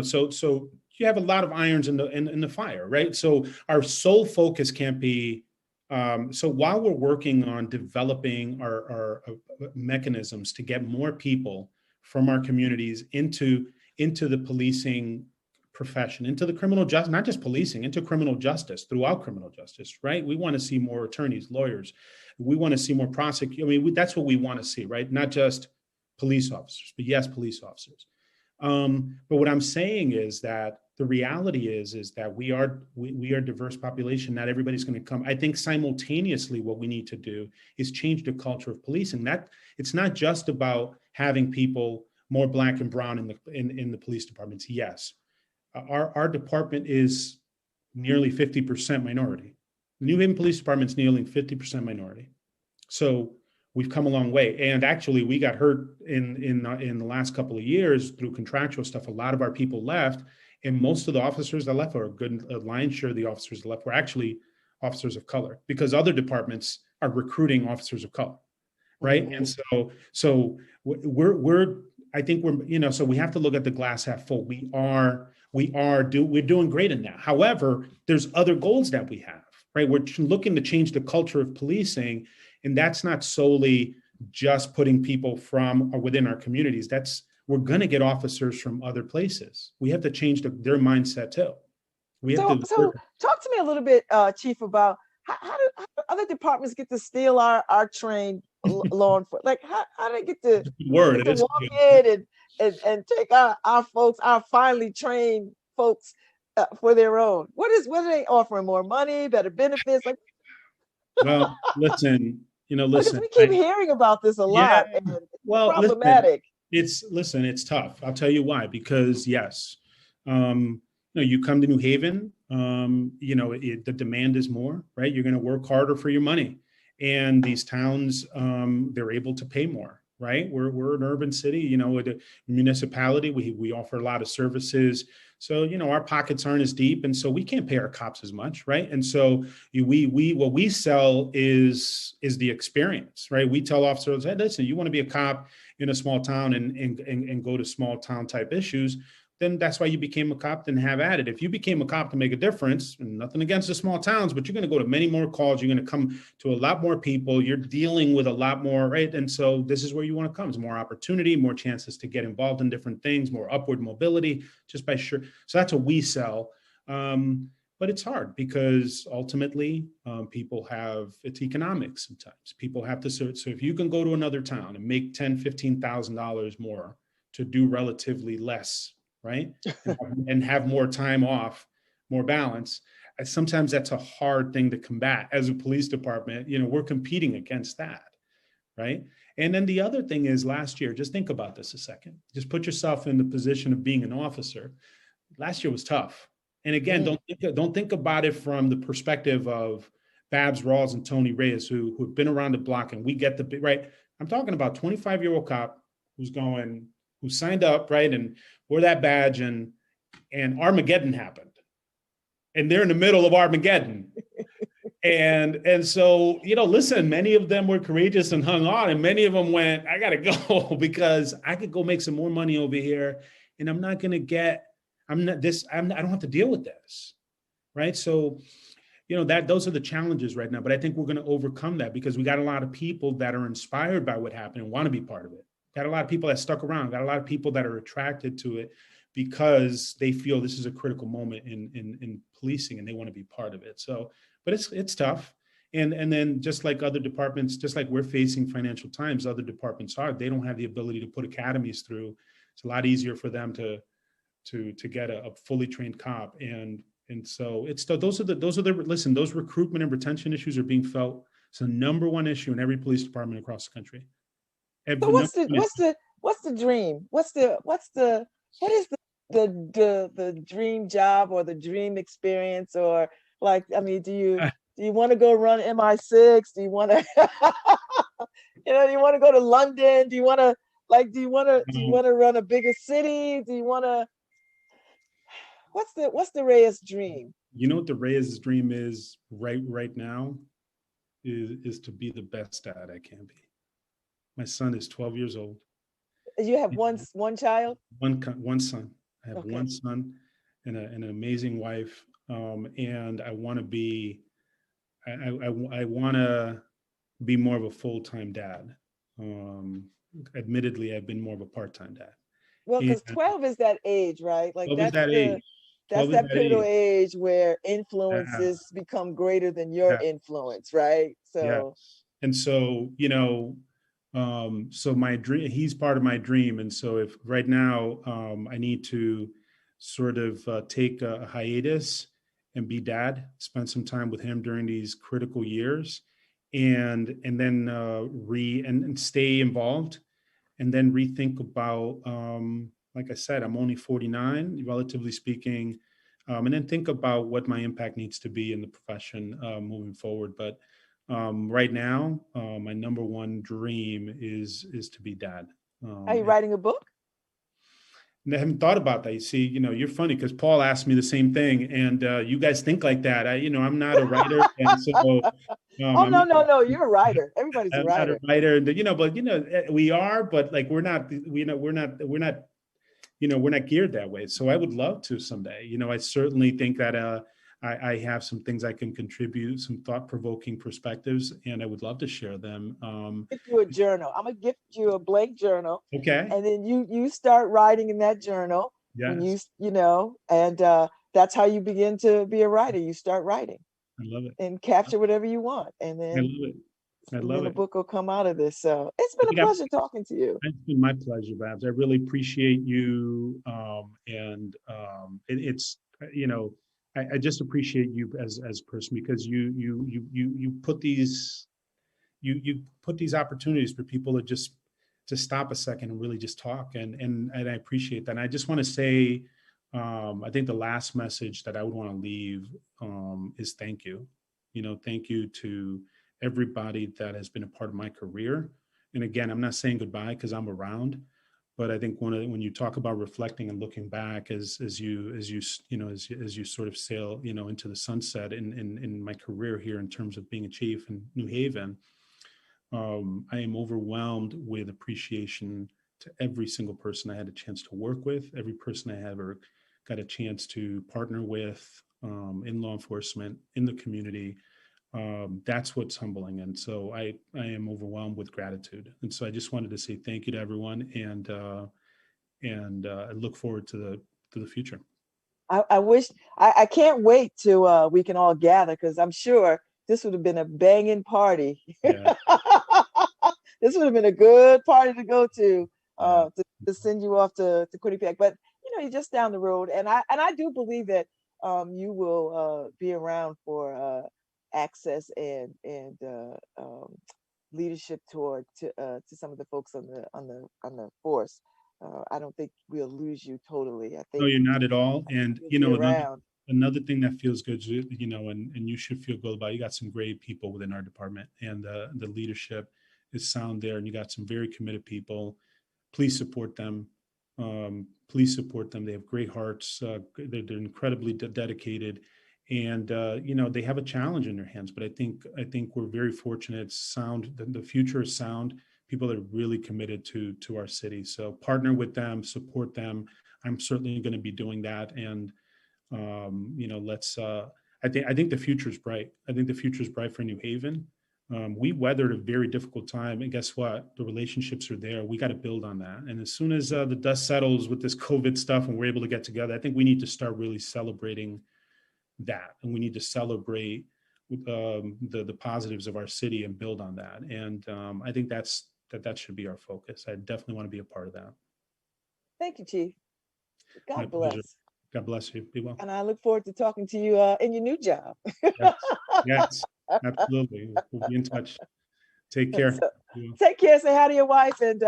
so you have a lot of irons in the fire, right? So our sole focus can't be, so while we're working on developing our mechanisms to get more people from our communities into the policing profession, into the criminal justice, not just policing, into criminal justice, throughout criminal justice, right? We want to see more attorneys, lawyers. We want to see more prosecutors. I mean, that's what we want to see, right? Not just police officers, but yes, police officers. But what I'm saying is that the reality is that we are a diverse population. Not everybody's going to come. I think simultaneously, what we need to do is change the culture of policing. That it's not just about having people more Black and brown in the police departments. Yes. Our department is nearly 50% minority. The New Haven Police Department is nearly 50% minority. So we've come a long way. And actually, we got hurt in the last couple of years through contractual stuff. A lot of our people left, and most of the officers that left, or a lion's share of the officers that left, were actually officers of color, because other departments are recruiting officers of color, right? Mm-hmm. And so I think so we have to look at the glass half full. We're doing great in that. However, there's other goals that we have, right? We're looking to change the culture of policing, and that's not solely just putting people from or within our communities. We're going to get officers from other places. We have to change their mindset too. So talk to me a little bit, Chief, about how do other departments get to steal our trained law enforcement? Like how do they get to walk in and take our folks, our finely trained folks, for their own? What are they offering? More money, better benefits? Like, well, listen. Because we keep hearing about this a lot, and it's problematic. It's tough. I'll tell you why. Because yes, you come to New Haven, the demand is more, right? You're going to work harder for your money, and these towns, they're able to pay more, right? We're an urban city, a municipality. We offer a lot of services. So, our pockets aren't as deep, and so we can't pay our cops as much, right? And so what we sell is the experience, right? We tell officers, hey, listen, you want to be a cop in a small town and go to small town type issues, then that's why you became a cop, then have at it. If you became a cop to make a difference, and nothing against the small towns, but you're going to go to many more calls, you're going to come to a lot more people, you're dealing with a lot more, right? And so this is where you want to come. There's more opportunity, more chances to get involved in different things, more upward mobility, just by sure. So that's what we sell. But it's hard because ultimately it's economics sometimes. People have to, so if you can go to another town and make $10,000, $15,000 more to do relatively less, right? And have more time off, more balance. Sometimes that's a hard thing to combat as a police department. We're competing against that, right? And then the other thing is, last year, just think about this a second. Just put yourself in the position of being an officer. Last year was tough. And again, don't think about it from the perspective of Babz Rawls and Tony Reyes, who've been around the block, and we get right. I'm talking about 25-year-old cop who signed up, right, and wore that badge, and Armageddon happened. And they're in the middle of Armageddon. And so, listen, many of them were courageous and hung on, and many of them went, I gotta go because I could go make some more money over here, and I don't have to deal with this. Right. So, those are the challenges right now. But I think we're going to overcome that because we got a lot of people that are inspired by what happened and want to be part of it. Got a lot of people that stuck around, got a lot of people that are attracted to it because they feel this is a critical moment in policing and they want to be part of it. So, but it's tough. And then just like other departments, just like we're facing financial times, other departments they don't have the ability to put academies through. It's a lot easier for them to get a fully trained cop. And so those recruitment and retention issues are being felt. It's the number one issue in every police department across the country. So what's the dream? What is the dream job or the dream experience? Or like, I mean, do you want to go run MI6? Do you want to do you want to go to London? Do you want to run a bigger city? Do you want to what's the Reyes dream? You know what the Reyes dream is right now is to be the best dad I can be. My son is 12 years old. You have one child? One son. I have Okay. one son and an amazing wife. And I want to be I want to be more of a full-time dad. Admittedly, I've been more of a part-time dad. Well, because 12 is that age, right? Like that's that pivotal age where influences become greater than your influence, right? So and so, so my dream, he's part of my dream. And so if right now I need to sort of take a hiatus and be dad, spend some time with him during these critical years and then and stay involved and then rethink about, like I said, I'm only 49, relatively speaking, and then think about what my impact needs to be in the profession moving forward. But right now, my number one dream is to be dad. Are you writing a book? And I haven't thought about that. You see, you're funny because Paul asked me the same thing, and you guys think like that. I'm not a writer, and so. No, you're a writer. Everybody's a writer. I'm not a writer, but we are, but like we're not geared that way. So I would love to someday. I certainly think that I have some things I can contribute, some thought-provoking perspectives, and I would love to share them. Gift you a journal. I'm gonna gift you a blank journal. Okay. And then you start writing in that journal. Yes. When and that's how you begin to be a writer. You start writing. I love it. And capture whatever you want, and then I love it. A book will come out of this. So it's been a pleasure talking to you. It's been my pleasure, Babz. I really appreciate you, it's I just appreciate you as a person because you put these opportunities for people to stop a second and really just talk, and I appreciate that. And I just want to say. I think the last message that I would want to leave is thank you. Thank you to everybody that has been a part of my career. And again, I'm not saying goodbye because I'm around, but I think when you talk about reflecting and looking back as you sort of sail into the sunset in my career here in terms of being a chief in New Haven, I am overwhelmed with appreciation to every single person I had a chance to work with, every person I ever got a chance to partner with in law enforcement, in the community. That's what's humbling. And so I am overwhelmed with gratitude. And so I just wanted to say thank you to everyone and I look forward to the future. I can't wait till we can all gather because I'm sure this would have been a banging party. Yeah. This would have been a good party to go to send you off to Quinnipiac. But you're just down the road, and I do believe that you will be around for access and leadership to some of the folks on the force. I don't think we'll lose you totally. I think no, you're not at all. And another thing that feels good, and you should feel good about. You got some great people within our department, and the leadership is sound there, and you got some very committed people. Please support them. Please support them. They have great hearts. They're incredibly dedicated, and they have a challenge in their hands. But I think we're very fortunate. It's sound. The future is sound. People are really committed to our city. So partner with them, support them. I'm certainly going to be doing that. And let's. I think the future is bright. I think the future is bright for New Haven. We weathered a very difficult time, and guess what? The relationships are there. We got to build on that. And as soon as the dust settles with this COVID stuff, and we're able to get together, I think we need to start really celebrating that, and we need to celebrate the positives of our city and build on that. And I think that should be our focus. I definitely want to be a part of that. Thank you, Chief. My God bless. pleasure. God bless you. Be well. And I look forward to talking to you in your new job. Yes, absolutely. We'll be in touch. Take care. So, take care. Say hi to your wife, and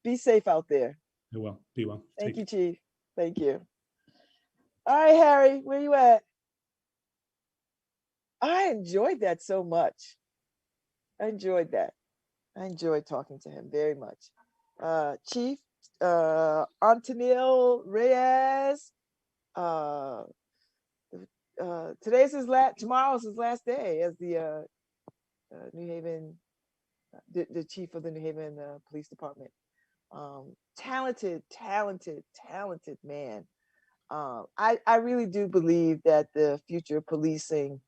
be safe out there. Be well. Be well. Thank you, Chief. Thank you. All right, Harry, where you at? I enjoyed that so much. I enjoyed that. I enjoyed talking to him very much. Chief Otoniel Reyes. Today's his last. Tomorrow's his last day as the New Haven, the chief of the New Haven Police Department. Talented man. I really do believe that the future of policing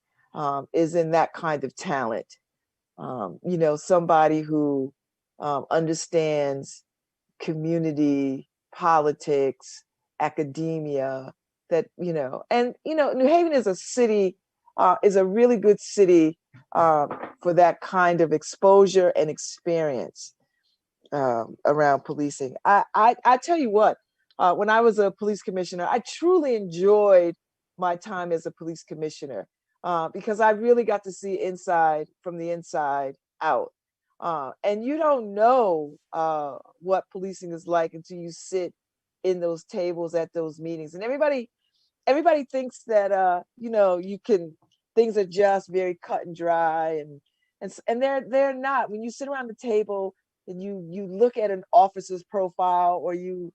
is in that kind of talent. Somebody who understands community, politics, academia, New Haven is a city, is a really good city for that kind of exposure and experience around policing. I tell you what, when I was a police commissioner, I truly enjoyed my time as a police commissioner because I really got to see from the inside out. And you don't know what policing is like until you sit in those tables at those meetings. And everybody thinks that things are just very cut and dry, and they're not. When you sit around the table and you look at an officer's profile, or you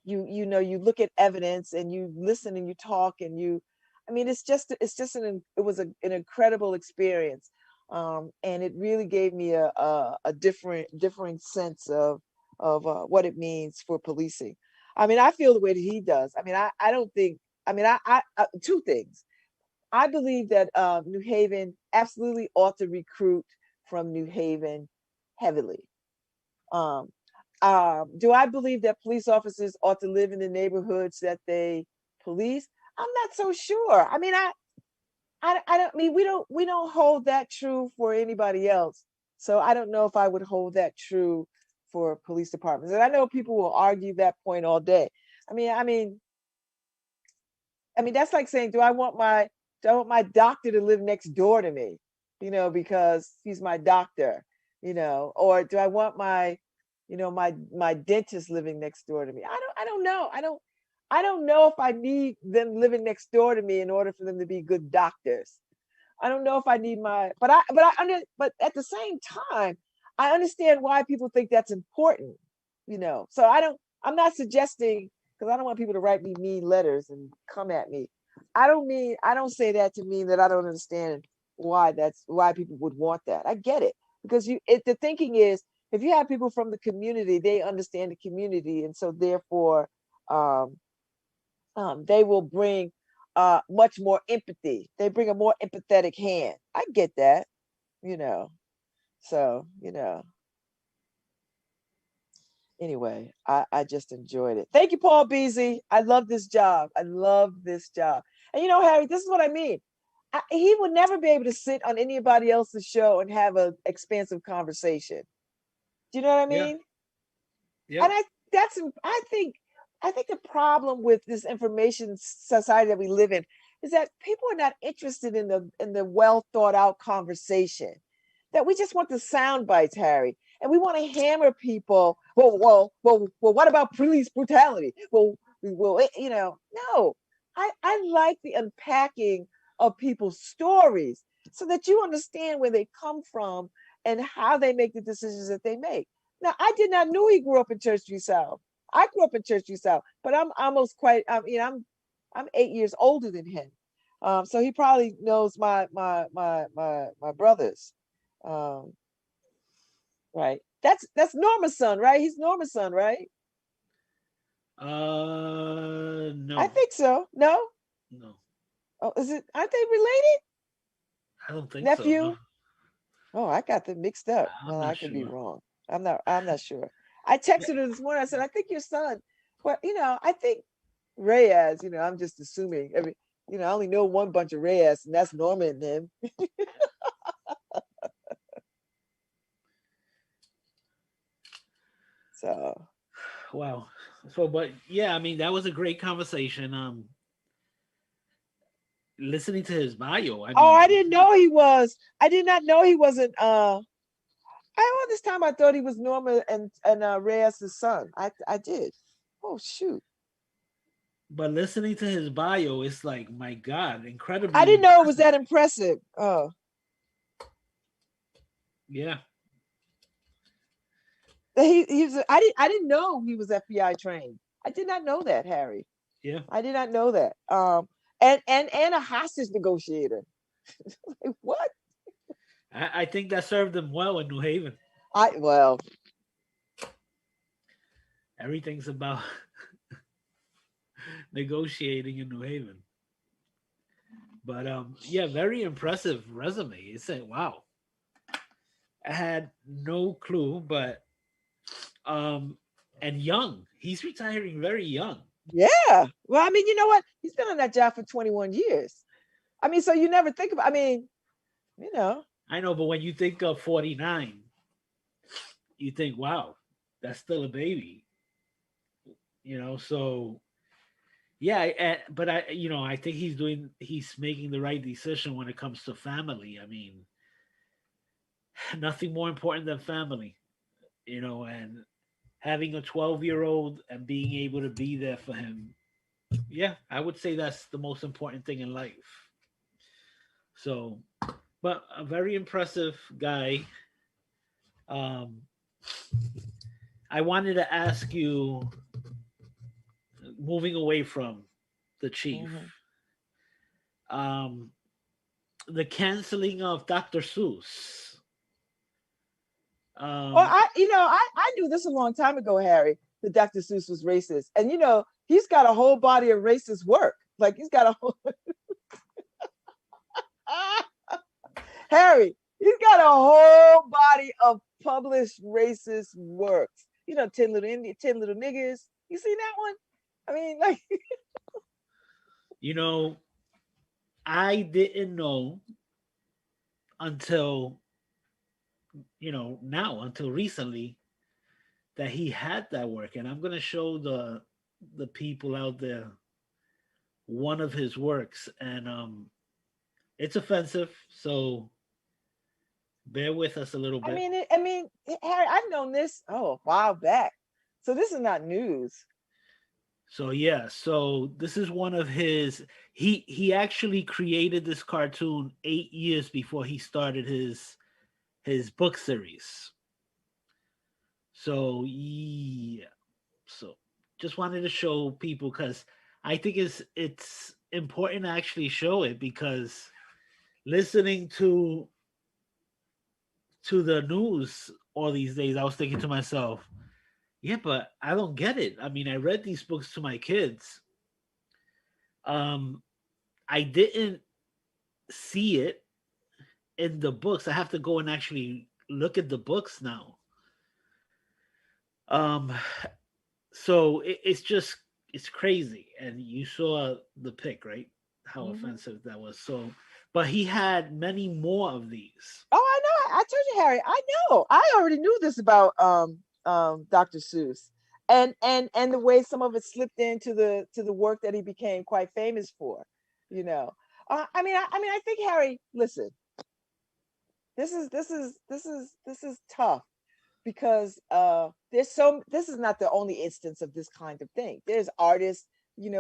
look at evidence, and you listen and you talk, and it was an incredible experience. And it really gave me a different sense of what it means for policing. I feel the way that he does. I don't think. Two things. I believe that New Haven absolutely ought to recruit from New Haven heavily. Do I believe that police officers ought to live in the neighborhoods that they police? I'm not so sure. We don't hold that true for anybody else. So I don't know if I would hold that true for police departments. And I know people will argue that point all day. That's like saying, do I want my doctor to live next door to me, because he's my doctor, or do I want my dentist living next door to me? I don't know. I don't know if I need them living next door to me in order for them to be good doctors. I don't know if I need but at the same time, I understand why people think that's important, So I'm not suggesting, because I don't want people to write me mean letters and come at me. I don't say that to mean that I don't understand why people would want that. I get it, because the thinking is, if you have people from the community, they understand the community, and so therefore they will bring much more empathy. They bring a more empathetic hand. I get that, So, anyway, I just enjoyed it. Thank you, Paul Beasy. I love this job. And Harry, this is what I mean. He would never be able to sit on anybody else's show and have an expansive conversation. Do you know what I mean? Yeah. And I think the problem with this information society that we live in is that people are not interested in the well thought out conversation. That we just want the sound bites, Harry, and we want to hammer people. Well, what about police brutality? Well, no. I like the unpacking of people's stories so that you understand where they come from and how they make the decisions that they make. Now, I did not know he grew up in Church Street South. I grew up in Church Street South, but I'm almost I'm 8 years older than him. So he probably knows my brothers. Right. That's Norma's son, right? He's Norma's son, right? I No, think so. No? no, Oh, is it? Aren't they related? I don't think so. No, Nephew? Oh, I got them mixed up. I'm Well, I not could be sure. wrong. I'm not sure. I texted her this morning. I said, I think your son. Well, I think Reyes, I'm just assuming. I only know one bunch of Reyes, and that's Norma and him. So Wow. So, but yeah, I mean, that was a great conversation. Listening to his bio, I oh, mean, I didn't know he was. I did not know he wasn't all this time I thought he was Norma and Reyes' son. I did. Oh shoot. but listening to his bio, it's like, my God, I incredibly didn't know it was impressive. that impressive. Oh. Yeah. I didn't know he was FBI trained. I did not know that, Harry. Yeah. I did not know that. And a hostage negotiator. Like, what? I think that served him well in New Haven. Well, Everything's about negotiating in New Haven. But yeah, very impressive resume. It's like, wow. I had no clue, but and young. He's retiring very young. yeah. Well, I mean, you know what? He's been on that job for 21 years. I mean, so you never think about, I mean, you know. I know, but when you think of 49, you think, wow, that's still a baby. So yeah, but I think he's making the right decision when it comes to family. I mean, nothing more important than family, and having a 12-year-old and being able to be there for him. Yeah, I would say that's the most important thing in life. So, but a very impressive guy. Um, I wanted to ask you, moving away from the chief, um, the canceling of Dr. Seuss. Well, I knew this a long time ago, Harry, that Dr. Seuss was racist. And he's got a whole body of racist work. Like he's got a whole Harry, he's got a whole body of published racist works. 10 little niggers. You seen that one? I mean, like I didn't know until until recently, that he had that work. And I'm going to show the people out there one of his works, and it's offensive, so bear with us a little bit. I mean, Harry, I've known this a while back, so this is not news. So yeah, so this is one of his. He actually created this cartoon 8 years before he started his book series. So yeah, so just wanted to show people, because I think it's important to actually show it, because listening to the news all these days, I was thinking to myself, yeah, but I don't get it. I mean, I read these books to my kids. I didn't see it in the books. I have to go and actually look at the books now. So it's crazy. And you saw the pic, right? How offensive that was. So, but he had many more of these. Oh, I know. I told you, Harry. I know. I already knew this about Dr. Seuss, and the way some of it slipped into the work that he became quite famous for. I think, Harry, listen. This is tough, because this is not the only instance of this kind of thing. There's artists,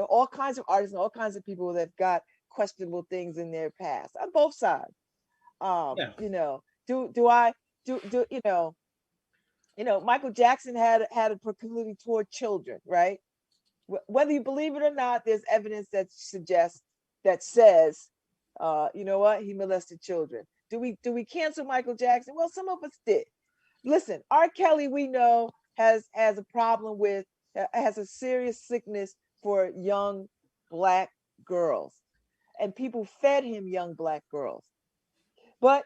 all kinds of artists and all kinds of people that have got questionable things in their past on both sides. Michael Jackson had a proclivity toward children, right? Whether you believe it or not, there's evidence that says You know what? He molested children. Do we cancel Michael Jackson? Well, some of us did. Listen, R. Kelly, we know has a problem with has a serious sickness for young black girls, and people fed him young black girls. But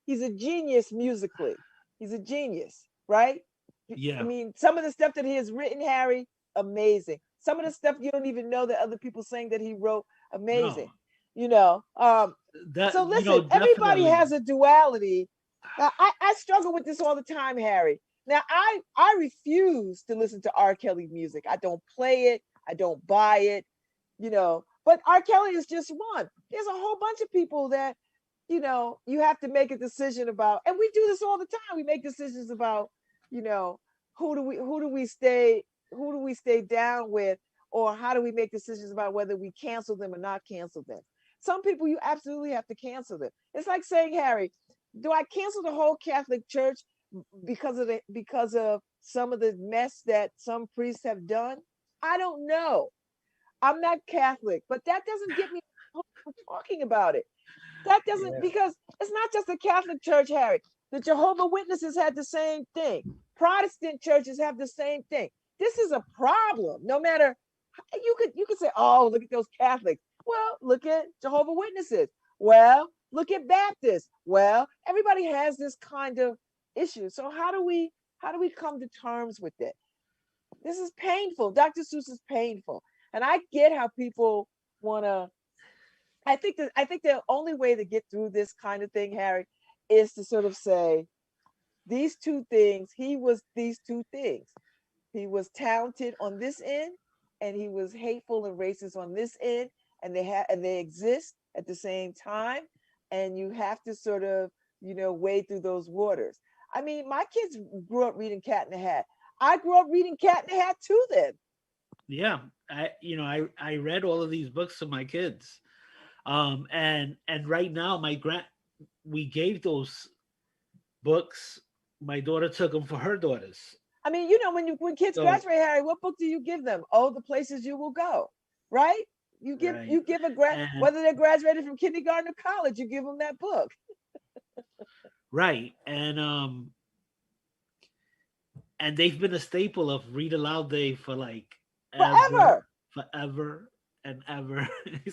he's a genius musically. He's a genius, right? I Yeah. mean, some of the stuff that he has written, Harry, amazing. Some of the stuff you don't even know that other people saying that he wrote, amazing. No. You know, That so listen, everybody definitely. has a duality. I struggle with this all the time, Harry. Now, I refuse to listen to R. Kelly music. I don't play it. I don't buy it. You know, but R. Kelly is just one. There's a whole bunch of people that you have to make a decision about, and we do this all the time. We make decisions about, you know, who do we stay down with, or how do we make decisions about whether we cancel them or not cancel them. Some people you absolutely have to cancel them. It's like saying, Harry, do I cancel the whole Catholic Church because of some of the mess that some priests have done? I don't know. I'm not Catholic, but that doesn't get me talking about it. That doesn't, Yeah. because it's not just the Catholic Church, Harry. The Jehovah Witnesses had the same thing. Protestant churches have the same thing. This is a problem. No matter, you could say, oh, look at those Catholics. Well, look at Jehovah Witnesses. Well, look at Baptists. Well, everybody has this kind of issue. So how do we come to terms with it? This is painful. Dr. Seuss is painful. And I get how people want to. I think the only way to get through this kind of thing, Harry, is to sort of say these two things. He was these two things. He was talented on this end, and he was hateful and racist on this end, and they exist at the same time. And you have to sort of wade through those waters. I mean, my kids grew up reading Cat in the Hat. I grew up reading Cat in the Hat to them. Yeah. I read all of these books to my kids. And right now we gave those books. My daughter took them for her daughters. I mean, when kids So graduate, Harry, what book do you give them? Oh, The Places You Will Go, right? You give right. you give And whether they're graduated from kindergarten or college, you give them that book right. And they've been a staple of Read Aloud Day for like ever, forever. forever and ever.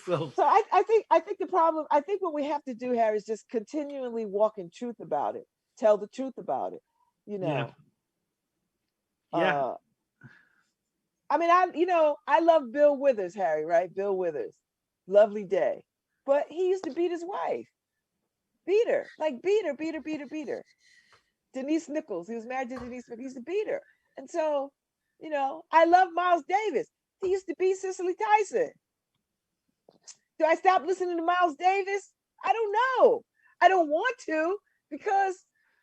So So I think the problem, I think what we have to do, Harry, is just continually walk in truth about it, tell the truth about it. You yeah, know, yeah. uh, I mean, I love Bill Withers, Harry, right? Bill Withers, Lovely Day, but he used to beat his wife, beat her, like beat her. Denise Nichols. He was married to Denise Nichols. He used to beat her. And so, I love Miles Davis. He used to beat Cicely Tyson. Do I stop listening to Miles Davis? I don't know. I don't want to, because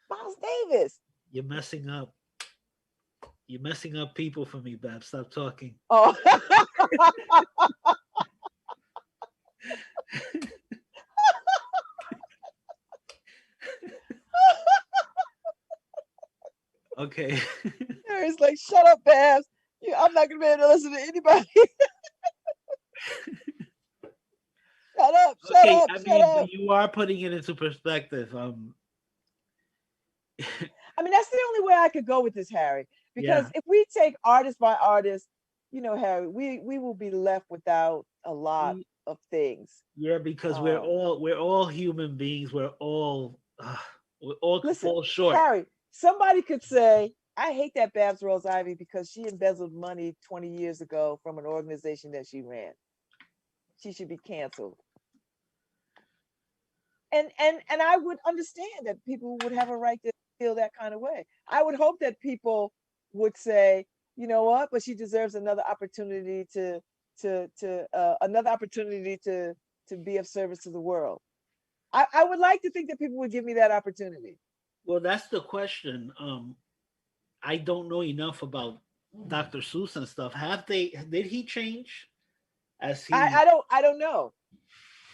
Miles Davis. You're messing up. You're messing up people for me, Bab. Stop talking. Oh. Okay. It's like, shut up, Babs. I'm not going to be able to listen to anybody. Shut up, shut Okay. up, I shut mean, up. but you are putting it into perspective. I mean, that's the only way I could go with this, Harry. Because Yeah. if we take artist by artist, Harry, we will be left without a lot We, of things. yeah, because Um, we're all human beings. We all Listen, fall short. Harry, somebody could say, I hate that Babs Rose Ivy because she embezzled money 20 years ago from an organization that she ran. She should be canceled. And I would understand that people would have a right to feel that kind of way. I would hope that people would say, you know what, but she deserves another opportunity to be of service to the world. I would like to think that people would give me that opportunity. Well, that's the question. I don't know enough about Dr. Seuss and stuff. Did he change as he, I don't know.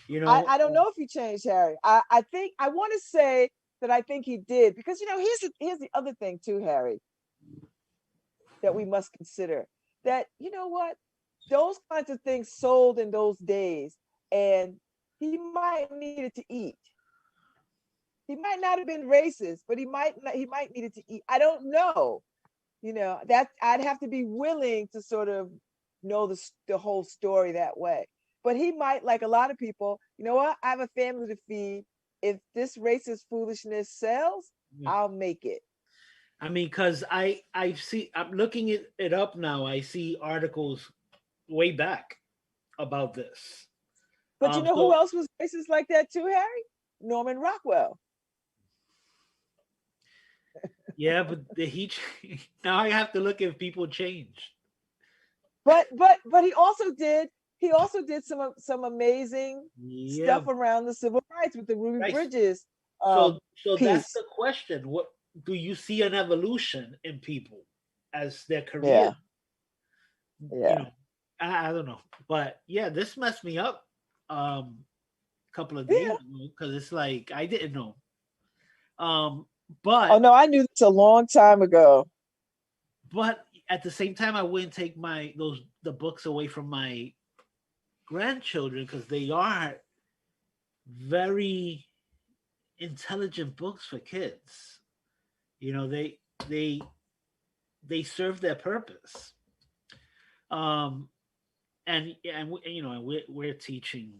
you I, know, I don't know if he changed, Harry. I think I want to say that I think he did, because here's the other thing too, Harry, that we must consider. That, you know what, those kinds of things sold in those days, and he might needed to eat. He might not have been racist, but he might needed to eat. I don't know. That I'd have to be willing to sort of know the whole story that way. But he might, like a lot of people, you know what? I have a family to feed. If this racist foolishness sells, I'll make it. I mean, because I see, I'm looking it up now. I see articles way back about this. But you know who So else was racist like that too, Harry? Norman Rockwell. yeah, but now I have to look if people change. But he also did some amazing Yeah, stuff around the civil rights with the Ruby right. Bridges So that's piece. the question. What do you see an evolution in people as their career? Yeah. Yeah. I don't know, but yeah, this messed me up a couple of days Yeah. ago because it's like I didn't know. Oh But no, I knew this a long time ago. but at the same time, I wouldn't take the books away from my grandchildren because they are very intelligent books for kids. They they they serve their purpose. Um, and we're teaching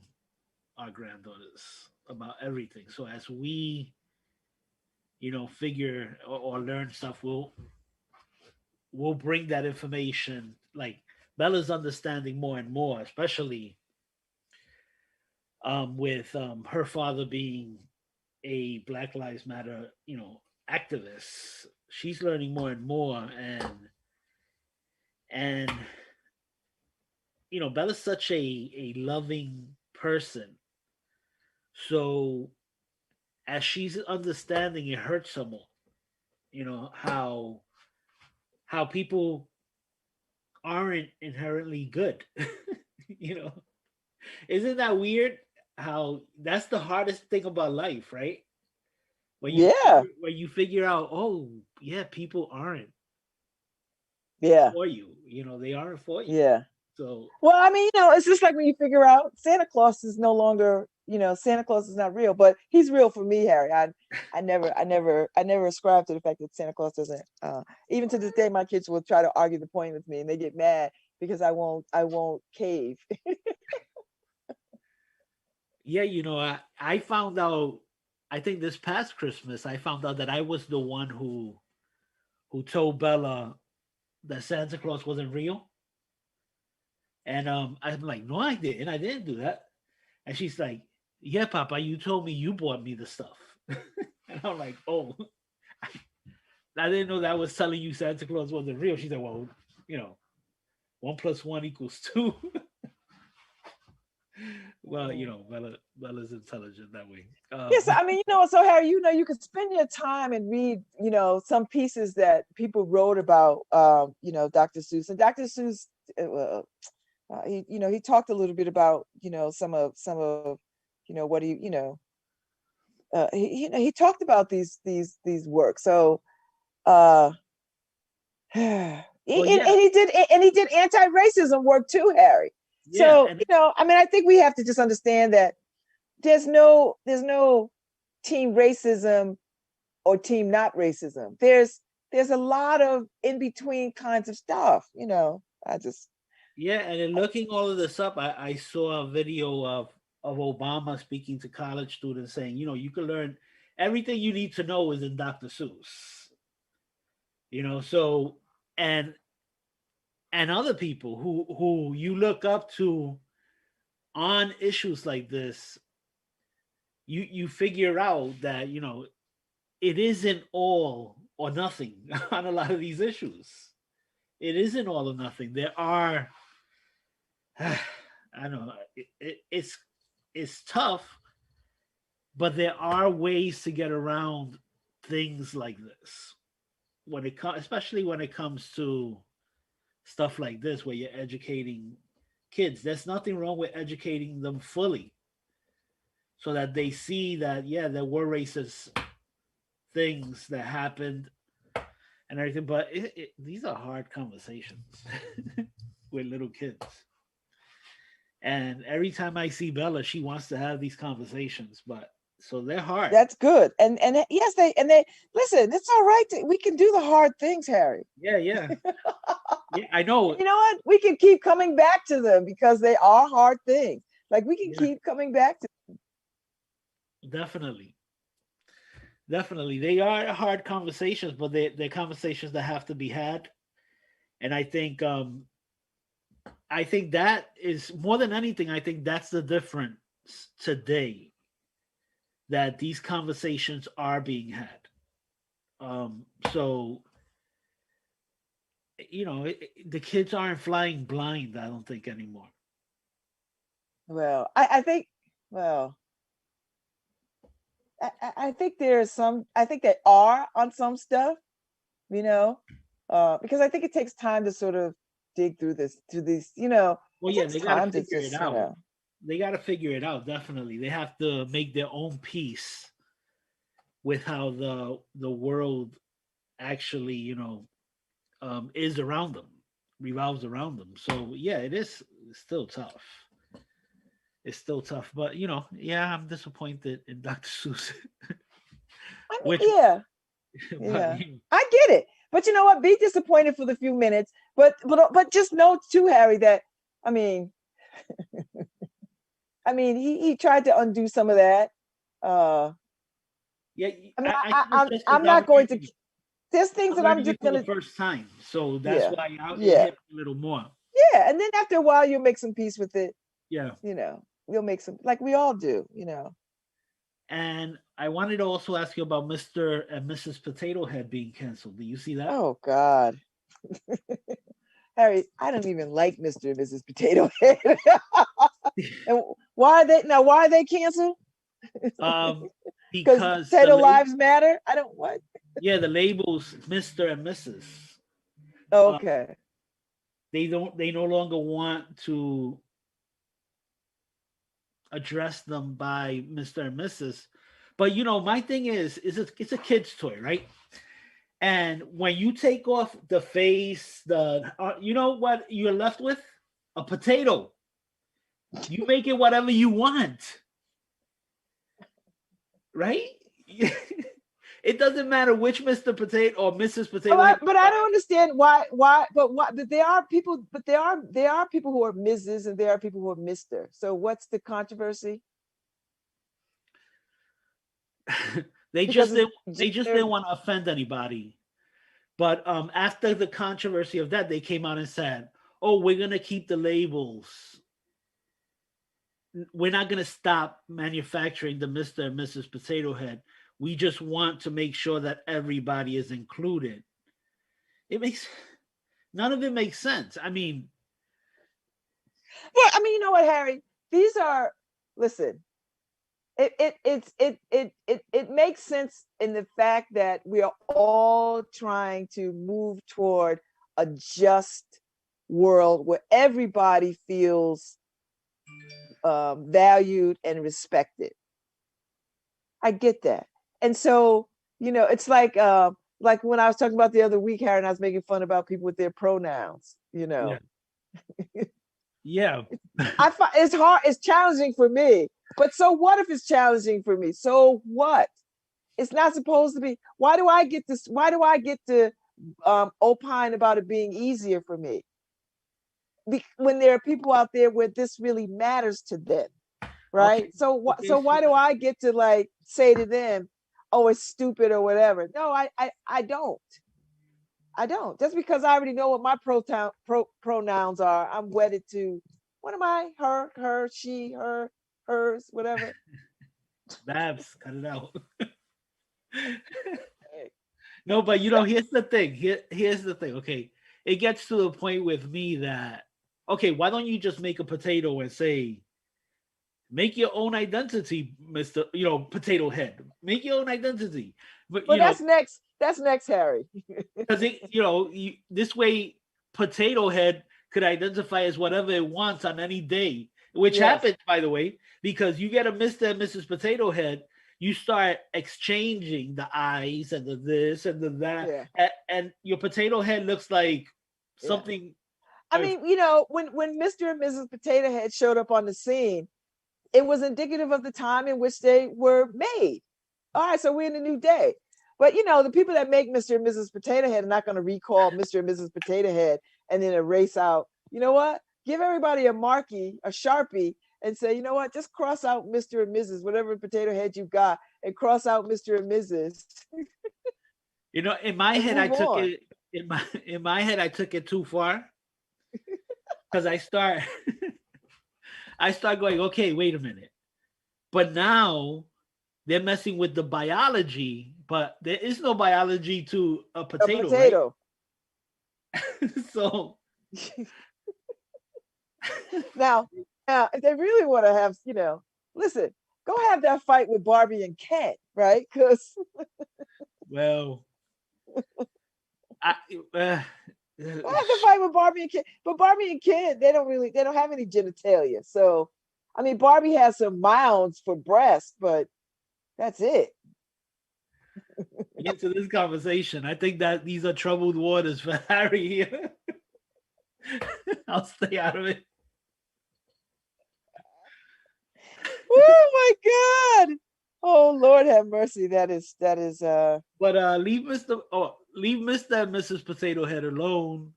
our granddaughters about everything. So as we figure or learn stuff, we'll bring that information. Like Bella's understanding more and more, especially with her father being a Black Lives Matter, activist. She's learning more and more, and Bella's such a loving person. So as she's understanding, it hurts her more. How people aren't inherently good. you know, isn't that weird? How that's the hardest thing about life, right? Yeah. When you figure out, oh yeah, people aren't Yeah. for you. They aren't for you. Yeah. So Well, I mean, it's just like when you figure out Santa Claus is no longer, Santa Claus is not real, but he's real for me, Harry. I never ascribe to the fact that Santa Claus doesn't. Even to this day, my kids will try to argue the point with me, and they get mad because I won't cave. yeah, I found out. I think this past Christmas, I found out that I was the one who told Bella that Santa Claus wasn't real. And I'm like, no, I didn't do that. And she's like, yeah, Papa, you told me you bought me the stuff. And I'm like, oh, I didn't know that was telling you Santa Claus wasn't real. She said, well, 1+1 = 2. Well, Bella's intelligent that way. Yes, I mean, so Harry, you could spend your time and read, some pieces that people wrote about, Dr. Seuss. And Dr. Seuss, he talked a little bit about, some of, what he talked about these works. So, and he did anti-racism work too, Harry. Yeah, So, I mean, I think we have to just understand that there's no team racism or team not racism. There's a lot of in between kinds of stuff. yeah, and in looking all of this up, I saw a video of Obama speaking to college students saying, you can learn everything you need to know is in Dr. Seuss. So and other people who you look up to on issues like this, you figure out that it isn't all or nothing on a lot of these issues. It isn't all or nothing. There are I don't know, it's tough, but there are ways to get around things like this especially when it comes to stuff like this where you're educating kids. There's nothing wrong with educating them fully so that they see that there were racist things that happened and everything, but these are hard conversations with little kids. And every time I see Bella, she wants to have these conversations, but so they're hard. That's good. And yes, they listen, it's all right. We can do the hard things, Harry. Yeah, yeah. Yeah, I know. You know what? We can keep coming back to them because they are hard things. Like we can Yeah. keep coming back to them. Definitely. Definitely. They are hard conversations, but they're conversations that have to be had. And I think that is more than anything, I think that's the difference today, that these conversations are being had. So the kids aren't flying blind, I don't think, anymore. Well, I think, well, I think there's some, I think they are on some stuff, you know, because I think it takes time to sort of dig through this, to these, Well, it yeah, takes they got to time to figure it just, out. They got to figure it out. Definitely, they have to make their own peace with how the world actually, is around them, revolves around them. So yeah, it is still tough. It's still tough, but yeah, I'm disappointed in Dr. Seuss. I mean, Which, yeah, but, I get it. But you know what? Be disappointed for the few minutes, but just know too, Harry, that I mean, he tried to undo some of that. yeah, I mean, I think it's just I'm 'cause not going to. There's things I'm that I'm learning just it for gonna. the first time, so that's Yeah, why it yeah, hit me a little more. yeah. And then after a while, you'll make some peace with it. Yeah, You'll make some, like we all do. and I wanted to also ask you about Mr. and Mrs. Potato Head being canceled. Do you see that? Oh God, Harry, I don't even like Mr. and Mrs. Potato Head. And why are they canceled? Because Potato lives matter. I don't what. Yeah, the labels Mr. and Mrs. Okay. They no longer want to address them by Mr. and Mrs. But my thing is it's a kid's toy, right? And when you take off the face, you know what you're left with? A potato. You make it whatever you want, right? It doesn't matter which Mr. Potato or Mrs. Potato. But I don't understand why. But there are people. But there are people who are Mrs. and there are people who are Mr. So what's the controversy? They just didn't want to offend anybody. But after the controversy of that, they came out and said, "Oh, we're gonna keep the labels. We're not gonna stop manufacturing the Mr. and Mrs. Potato Head. We just want to make sure that everybody is included." None of it makes sense. I mean, well, you know what, Harry? These are, listen. It makes sense in the fact that we are all trying to move toward a just world where everybody feels valued and respected. I get that. And so, it's like when I was talking about the other week, Harry, and I was making fun about people with their pronouns, Yeah. I find it's hard, it's challenging for me. But so what if it's challenging for me? So what? It's not supposed to be. Why do I get this? Why do I get to opine about it being easier for me? When there are people out there where this really matters to them, right? Okay. So why do I get to say to them, "Oh, it's stupid" or whatever? No, I don't. I don't. Just because I already know what my pronouns are, I'm wedded to. What am I? Her, she, her, hers, whatever. Babz, cut it out. No, but here's the thing. Here's the thing. Okay, it gets to the point with me that why don't you just make a potato and say, make your own identity, Mr. Potato Head. Make your own identity. But that's next. That's next, Harry. Because this way, Potato Head could identify as whatever it wants on any day, which happens, by the way, because you get a Mr. and Mrs. Potato Head, you start exchanging the eyes and the this and the that, and your potato head looks like something I mean, you know, when Mr. and Mrs. Potato Head showed up on the scene, it was indicative of the time in which they were made. All right, so we're in a new day. But you know, the people that make Mr. and Mrs. Potato Head are not going to recall Mr. and Mrs. Potato Head and then erase out. You know what? Give everybody a marquee, a Sharpie, and say, you know what? Just cross out Mr. and Mrs. whatever potato head you got, and cross out Mr. and Mrs. You know, in my And head, I move took on. it in my head, I took it too far because I start I start going, okay, wait a minute. But now they're messing with the biology, but there is no biology to a A potato, potato. right? So Now, if they really want to have, you know, listen, go have that fight with Barbie and Ken, right? Because well, I I have to fight with Barbie and Ken, but Barbie and Ken, they don't have any genitalia. So, I mean, Barbie has some mounds for breasts, but that's it. get to this conversation. I think that these are troubled waters for Harry here. I'll stay out of it. Oh my God! Oh Lord, have mercy. That is. But leave Mr. and Mrs. Potato Head alone.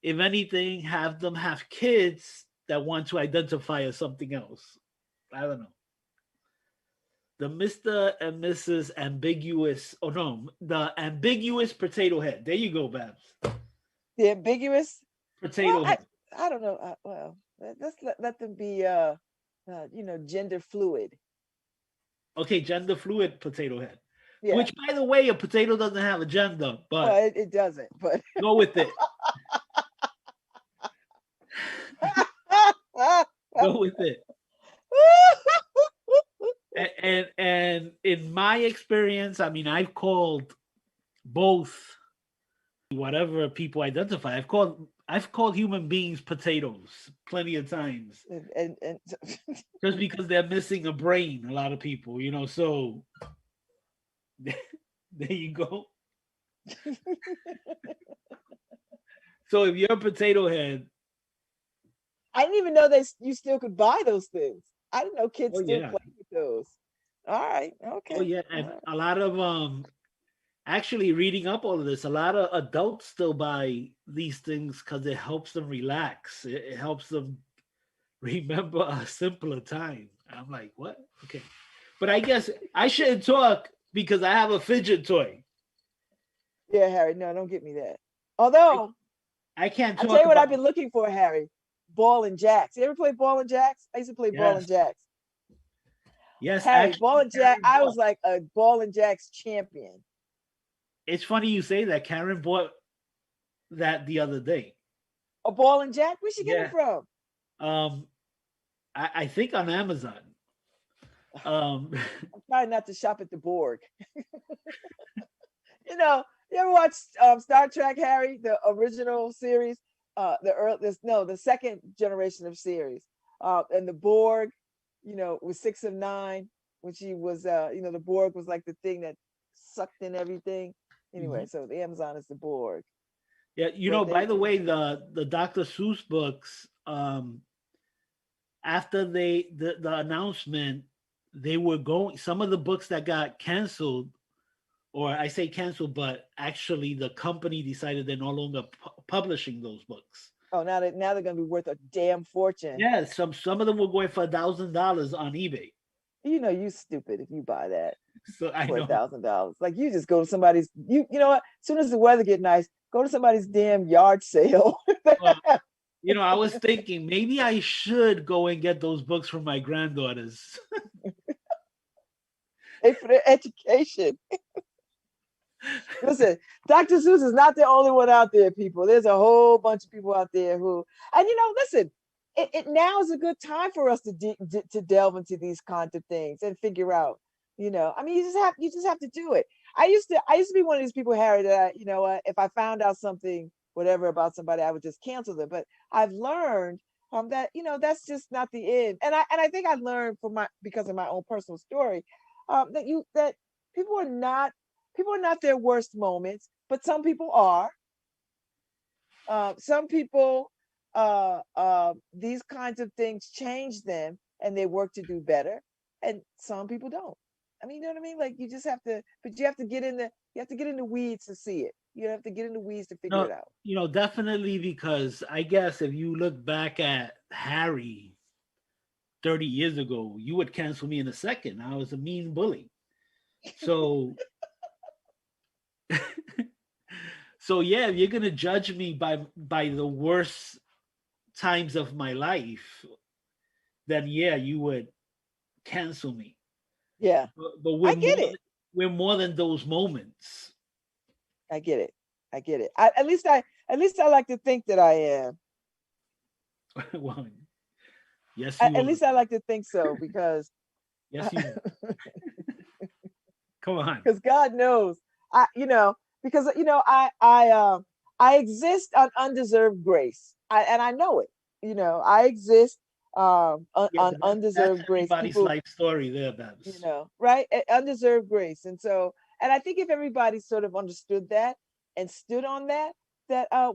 If anything, have them have kids that want to identify as something else. I don't know. The Mr. and Mrs. Ambiguous, the ambiguous potato head. There you go, Babs. The ambiguous. Potato Well, head. I don't know. Well, let's let them be. You know, gender fluid. Okay, gender fluid potato head. Yeah. Which, by the way, a potato doesn't have a gender, but Well, it doesn't. But go with it. Go with it. And in my experience, I mean, I've called both whatever people identify. I've called human beings potatoes plenty of times. and Just because they're missing a brain, a lot of people, you know. So there you go. So if you're a potato head, I didn't even know you still could buy those things. I didn't know kids still yeah. play with those. All right, okay. Oh yeah, and All right. a lot of actually reading up all of this, a lot of adults still buy these things because it helps them relax. It helps them remember a simpler time. I'm like, what? Okay. But I guess I shouldn't talk because I have a fidget toy. Yeah, Harry. No, don't get me that. Although I can't I'll talk tell you what about I've been looking for, Harry. Ball and jacks. You ever play ball and jacks? I used to play ball and Yes. jacks. Yes, Harry, actually, ball and jack. I was like a ball and jacks champion. it's funny you say that. Karen bought that the other day. A ball and jack? Where'd she get it from? I think on Amazon. I'm trying not to shop at the Borg. You know, you ever watch Star Trek, Harry, the original series? The second generation of series. And the Borg, you know, was 6 of 9 when she was the Borg was like the thing that sucked in everything. Anyway, so the Amazon is the Borg. Yeah, you know, by the way, the Dr. Seuss books, after the announcement, they were going, some of the books that got canceled, or I say canceled, but actually the company decided they're no longer publishing those books. Oh, now they're going to be worth a damn fortune. Yeah, some of them were going for $1,000 on eBay. You know, you stupid if you buy that So I for know. $1,000. Like, you just go to somebody's. You know what? As soon as the weather get nice, go to somebody's damn yard sale. Well, you know, I was thinking maybe I should go and get those books from my granddaughters. Pay for their education. Listen, Dr. Seuss is not the only one out there, people. There's a whole bunch of people out there who, and you know, listen, it now is a good time for us to delve into these kinds of things and figure out, you know, I mean, you just have to do it. I used to be one of these people, Harry, that you know, if I found out something, whatever about somebody, I would just cancel them. But I've learned that, you know, that's just not the end. And I think I learned because of my own personal story, that people are not their worst moments, but some people are. Some people these kinds of things change them and they work to do better, and some people don't. I mean, you know what I mean? Like, you just have to, but you have to get in the weeds to see it. You have to get in the weeds to figure No, it out. definitely, because I guess if you look back at Harry 30 years ago, you would cancel me in a second. I was a mean bully. So, so yeah, if you're gonna judge me by the worst times of my life, then yeah, you would cancel me. Yeah, But I get it. we're more than those moments. I get it. I get it. At least I like to think that I am. Well, yes, you At are. least I like to think so, because Yes, you are. Come on. because God knows, because I exist on undeserved grace, and I know it. I exist Yeah, on but that's undeserved grace. everybody's People, life story there, Babs. right? Undeserved grace, and I think if everybody sort of understood that and stood on that,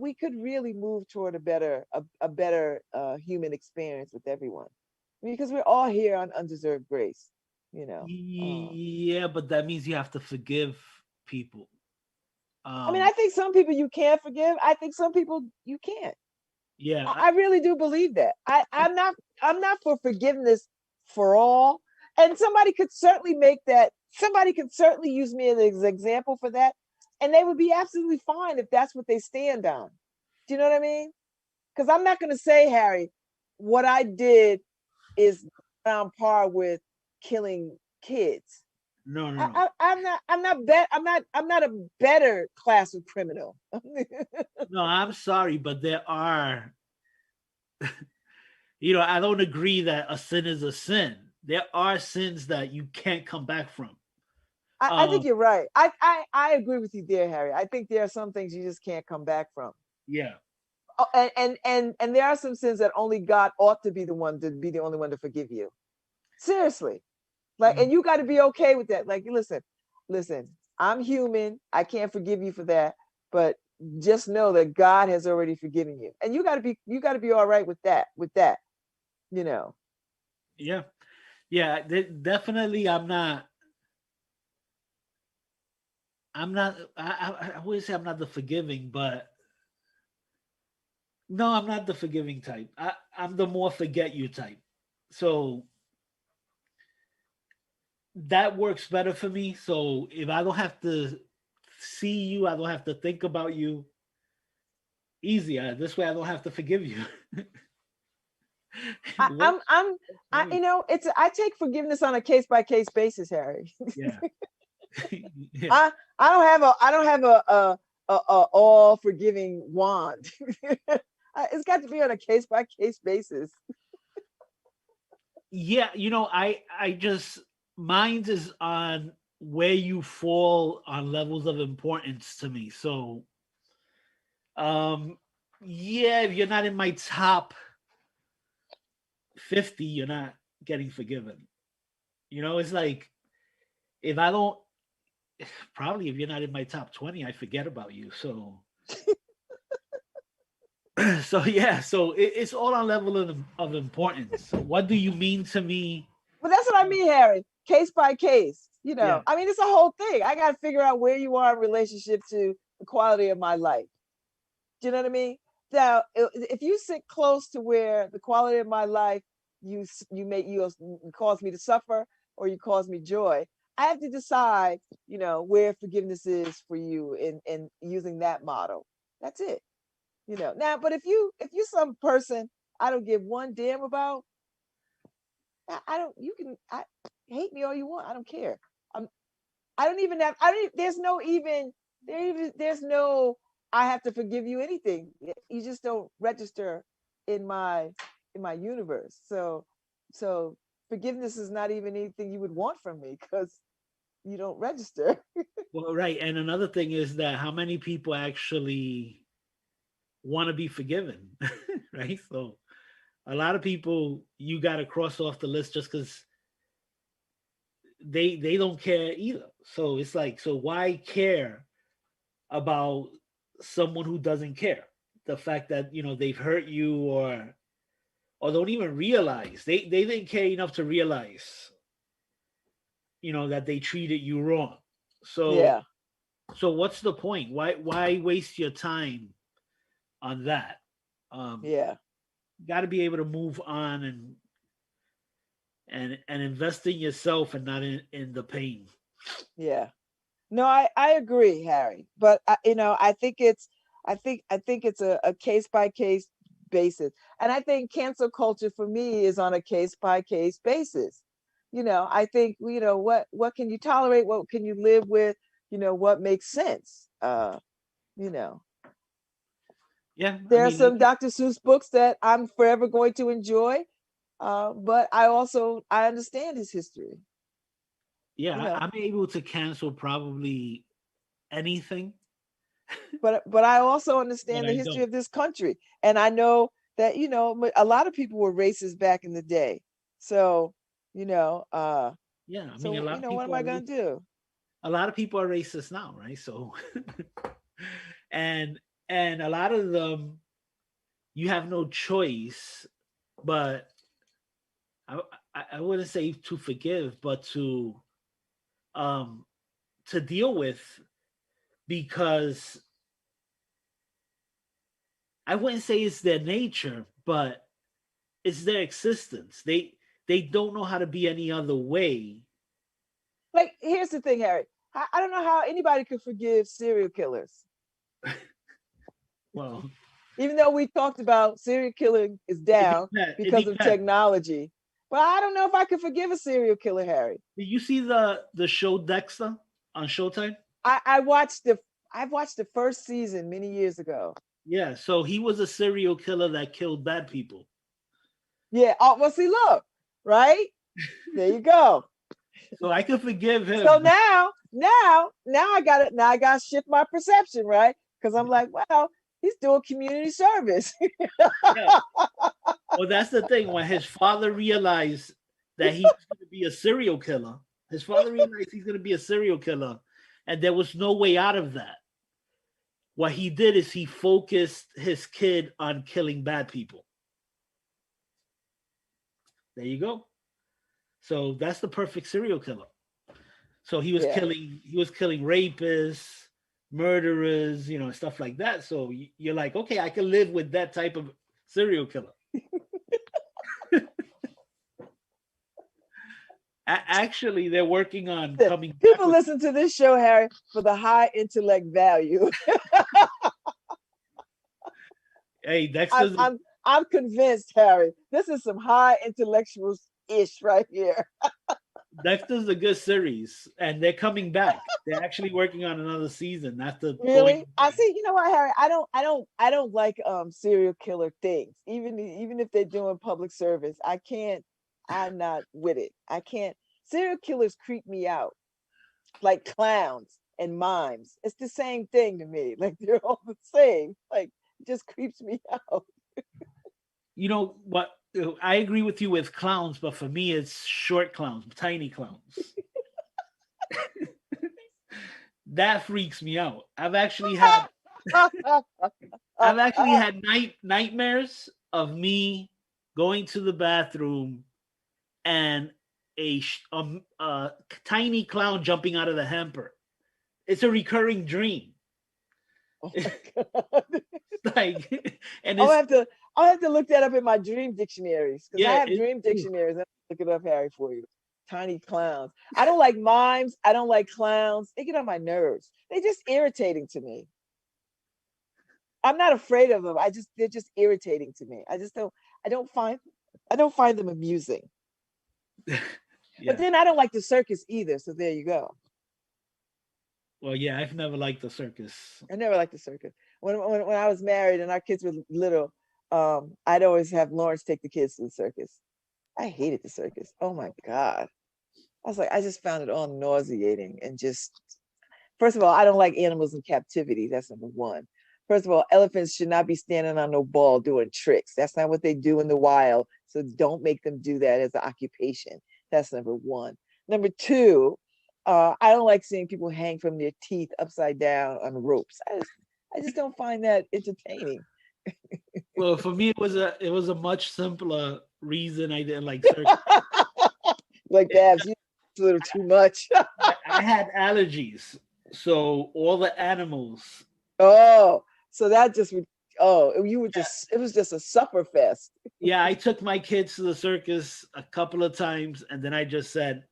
we could really move toward a better human experience with everyone, because we're all here on undeserved grace. You know. Yeah, but that means you have to forgive people. I mean, Um, I think some people you can't forgive. I think some people you can't. yeah, I really do believe that. I'm not for forgiveness for all. And somebody could certainly use me as an example for that. And they would be absolutely fine if that's what they stand on. Do you know what I mean? Because I'm not gonna say, Harry, what I did is on par with killing kids. no, no, I, no, I, I'm not. I'm not a better class of criminal. no. I'm sorry, but there are. I don't agree that a sin is a sin. There are sins that you can't come back from. I Um, think you're right. I agree with you there, Harry. I think there are some things you just can't come back from. yeah, Oh, and there are some sins that only God ought to be the only one to forgive you. Seriously. Like, and you got to be okay with that. Like, listen, I'm human. I can't forgive you for that, but just know that God has already forgiven you. And you got to be all right with that, you know. yeah, yeah. Definitely, I'm not. I'm not. I wouldn't say I'm not the forgiving, but no, I'm not the forgiving type. I'm the more forget you type. So that works better for me. So if I don't have to see you, I don't have to think about you. Easier. This way, I don't have to forgive you. I, What? I'm I'm I Right. you know it's I take forgiveness on a case by case basis, Harry. Yeah. Yeah. I don't have a all forgiving wand. It's got to be on a case by case basis. Yeah. I just mine is on where you fall on levels of importance to me. So, um, yeah, if you're not in my top 50, you're not getting forgiven. It's like if I don't, probably if you're not in my top 20, I forget about you. So, so yeah, so it's all on level of importance. What do you mean to me? But that's what I mean, Harry. Case by case. Yeah. I mean, it's a whole thing. I got to figure out where you are in relationship to the quality of my life. Do you know what I mean? Now, if you sit close to where the quality of my life you cause me to suffer, or you cause me joy, I have to decide, where forgiveness is for you in using that model. That's it. Now, but if you some person I don't give one damn about, I don't. You can hate me all you want. I don't care. I'm. I don't even have. I don't. There's no even. There's no. I have to forgive you anything. You just don't register in my universe. So forgiveness is not even anything you would want from me, because you don't register. Well, right. And another thing is that how many people actually want to be forgiven, right? So a lot of people you got to cross off the list just because they don't care either. So it's like, so why care about someone who doesn't care? the fact that they've hurt you, or don't even realize they didn't care enough to realize that they treated you wrong. So Yeah. what's the point? Why waste your time on that? Yeah. Got to be able to move on and invest in yourself and not in the pain. Yeah. No, I agree, Harry. But I think it's a case by case basis, and I think cancel culture for me is on a case by case basis. I think what can you tolerate, what can you live with, what makes sense. You know, Yeah, I there are mean, some Dr. Seuss books that I'm forever going to enjoy, but I understand his history. yeah, You know, I'm able to cancel probably anything, but I also but understand the I history don't. of this country, and I know that a lot of people were racist back in the day. So you know, uh, Yeah, I mean, so what am I gonna do? a lot of people are racist now, right? So, and and a lot of them, you have no choice, but I I wouldn't say to forgive, but um to deal with, because I wouldn't say it's their nature, but it's their existence. They don't know how to be any other way. Like, here's the thing, Harry. I don't know how anybody could forgive serial killers, Well, even though we talked about serial killing is it down depends. It because of depends. technology. But I don't know if I could forgive a serial killer, Harry. Did you see the show Dexter on Showtime? I, I watched the I've watched the first season many years ago. Yeah, so he was a serial killer that killed bad people. Yeah. Oh, well, see, look, right there you go. So I could forgive So him. now I got it. Now I got to shift my perception, right? Because I'm like, wow, he's doing community service. Yeah. Well, that's the thing. When his father realized that he was going to be a serial killer, his father realized he's going to be a serial killer, and there was no way out of that. What he did is he focused his kid on killing bad people. There you go. So that's the perfect serial killer. So Yeah. he was killing rapists, murderers, stuff like that. So you're like, okay, I can live with that type of serial killer. Actually, they're working on coming back People with. listen to this show, Harry, for the high intellect value. Hey, I'm Dexter's I'm I'm convinced, Harry. This is some high intellectual ish right here. Dexter's a good series, and they're coming back. They're actually working on another season after going. Really? I see. You know what, Harry? I don't like serial killer things. Even if they're doing public service, I can't. I'm not with it. I can't. Serial killers creep me out, like clowns and mimes. It's the same thing to me. Like, they're all the same. Like, it just creeps me out. You know what? I agree with you with clowns, but for me, it's short clowns, tiny clowns. That freaks me out. I've actually had nightmares of me going to the bathroom and a tiny clown jumping out of the hamper. It's a recurring dream. Oh my God. Like, and I'll it's have to I'll have to look that up in my dream dictionaries, because I yeah, have dream dictionaries. I'll look it up, Harry, for you. Tiny clowns. I don't like mimes. I don't like clowns. They get on my nerves. They're just irritating to me. I'm not afraid of them. They're just irritating to me. I don't find them amusing. But yeah. then I don't like the circus either. So there you go. Well, yeah, I've never liked the circus. I never liked the circus. When I was married and our kids were little, I'd always have Lawrence take the kids to the circus. I hated the circus. Oh my God. I was like, I just found it all nauseating and just, first of all, I don't like animals in captivity. That's number one. First of all, elephants should not be standing on no ball doing tricks. That's not what they do in the wild. So don't make them do that as an occupation. That's number one. Number two, I don't like seeing people hang from their teeth upside down on ropes. I just don't find that entertaining. Well, for me, it was a much simpler reason I didn't like circus. Like Babs, you a little too much. I had allergies, so all the animals. Oh, so that just would. Oh, you were just. It was just a supper fest. Yeah, I took my kids to the circus a couple of times, and then I just said,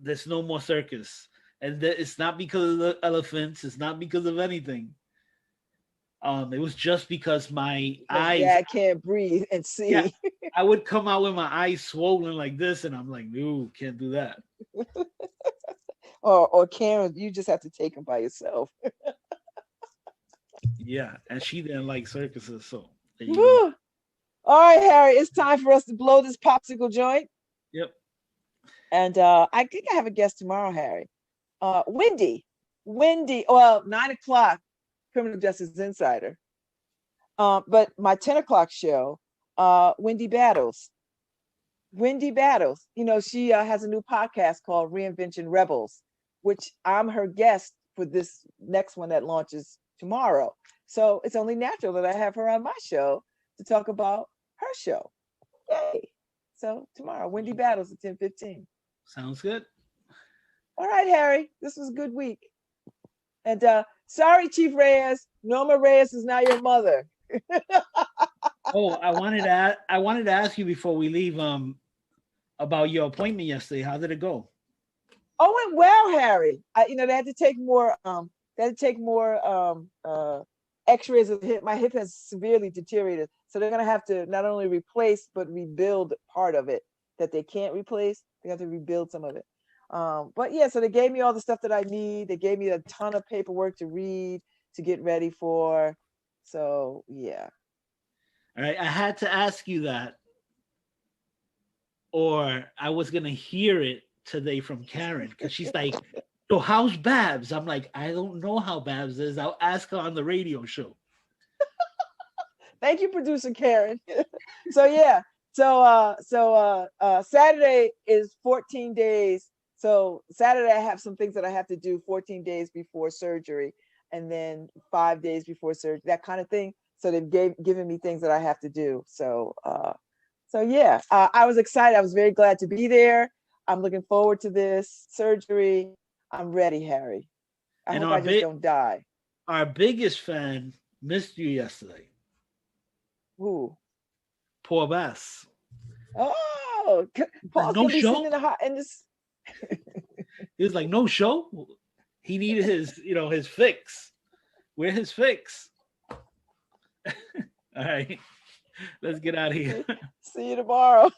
"There's no more circus." And it's not because of the elephants. It's not because of anything. It was just because my eyes. Dad can't breathe and see. Yeah, I would come out with my eyes swollen like this, and I'm like, "No, can't do that." Or Karen, you just have to take him by yourself. Yeah, and she didn't like circuses, so. There you go. Woo. All right, Harry, it's time for us to blow this popsicle joint. Yep. And I think I have a guest tomorrow, Harry. Wendy. Well, 9:00, Criminal Justice Insider. But my 10:00 show, Wendy Battles. Wendy Battles. You know, she has a new podcast called Reinvention Rebels, which I'm her guest for this next one that launches tomorrow. So it's only natural that I have her on my show to talk about her show. Yay. So tomorrow, Wendy Battles at 10:15. Sounds good. All right, Harry, this was a good week. And sorry, Chief Reyes, Norma Reyes is now your mother. Oh, I wanted to ask you before we leave about your appointment yesterday. How did it go? Oh, it went well, Harry. They had to take more x-rays of the hip. My hip has severely deteriorated. So they're gonna have to not only replace but rebuild part of it that they can't replace. They have to rebuild some of it. But yeah, so they gave me all the stuff that I need. They gave me a ton of paperwork to read, to get ready for. So yeah. All right, I had to ask you that, or I was gonna hear it today from Karen, because she's like, "So how's Babz?" I'm like, "I don't know how Babz is. I'll ask her on the radio show." Thank you, producer Karen. So yeah, so Saturday is 14 days. So Saturday I have some things that I have to do 14 days before surgery, and then 5 days before surgery, that kind of thing. So they've given me things that I have to do. So yeah, I was excited. I was very glad to be there. I'm looking forward to this surgery. I'm ready, Harry. I hope I just don't die. Our biggest fan missed you yesterday. Who? Poor Bass. Oh, Paul's no gonna be show? sitting in this. He was like, "No show." He needed his fix. Where his fix? All right, let's get out of here. See you tomorrow.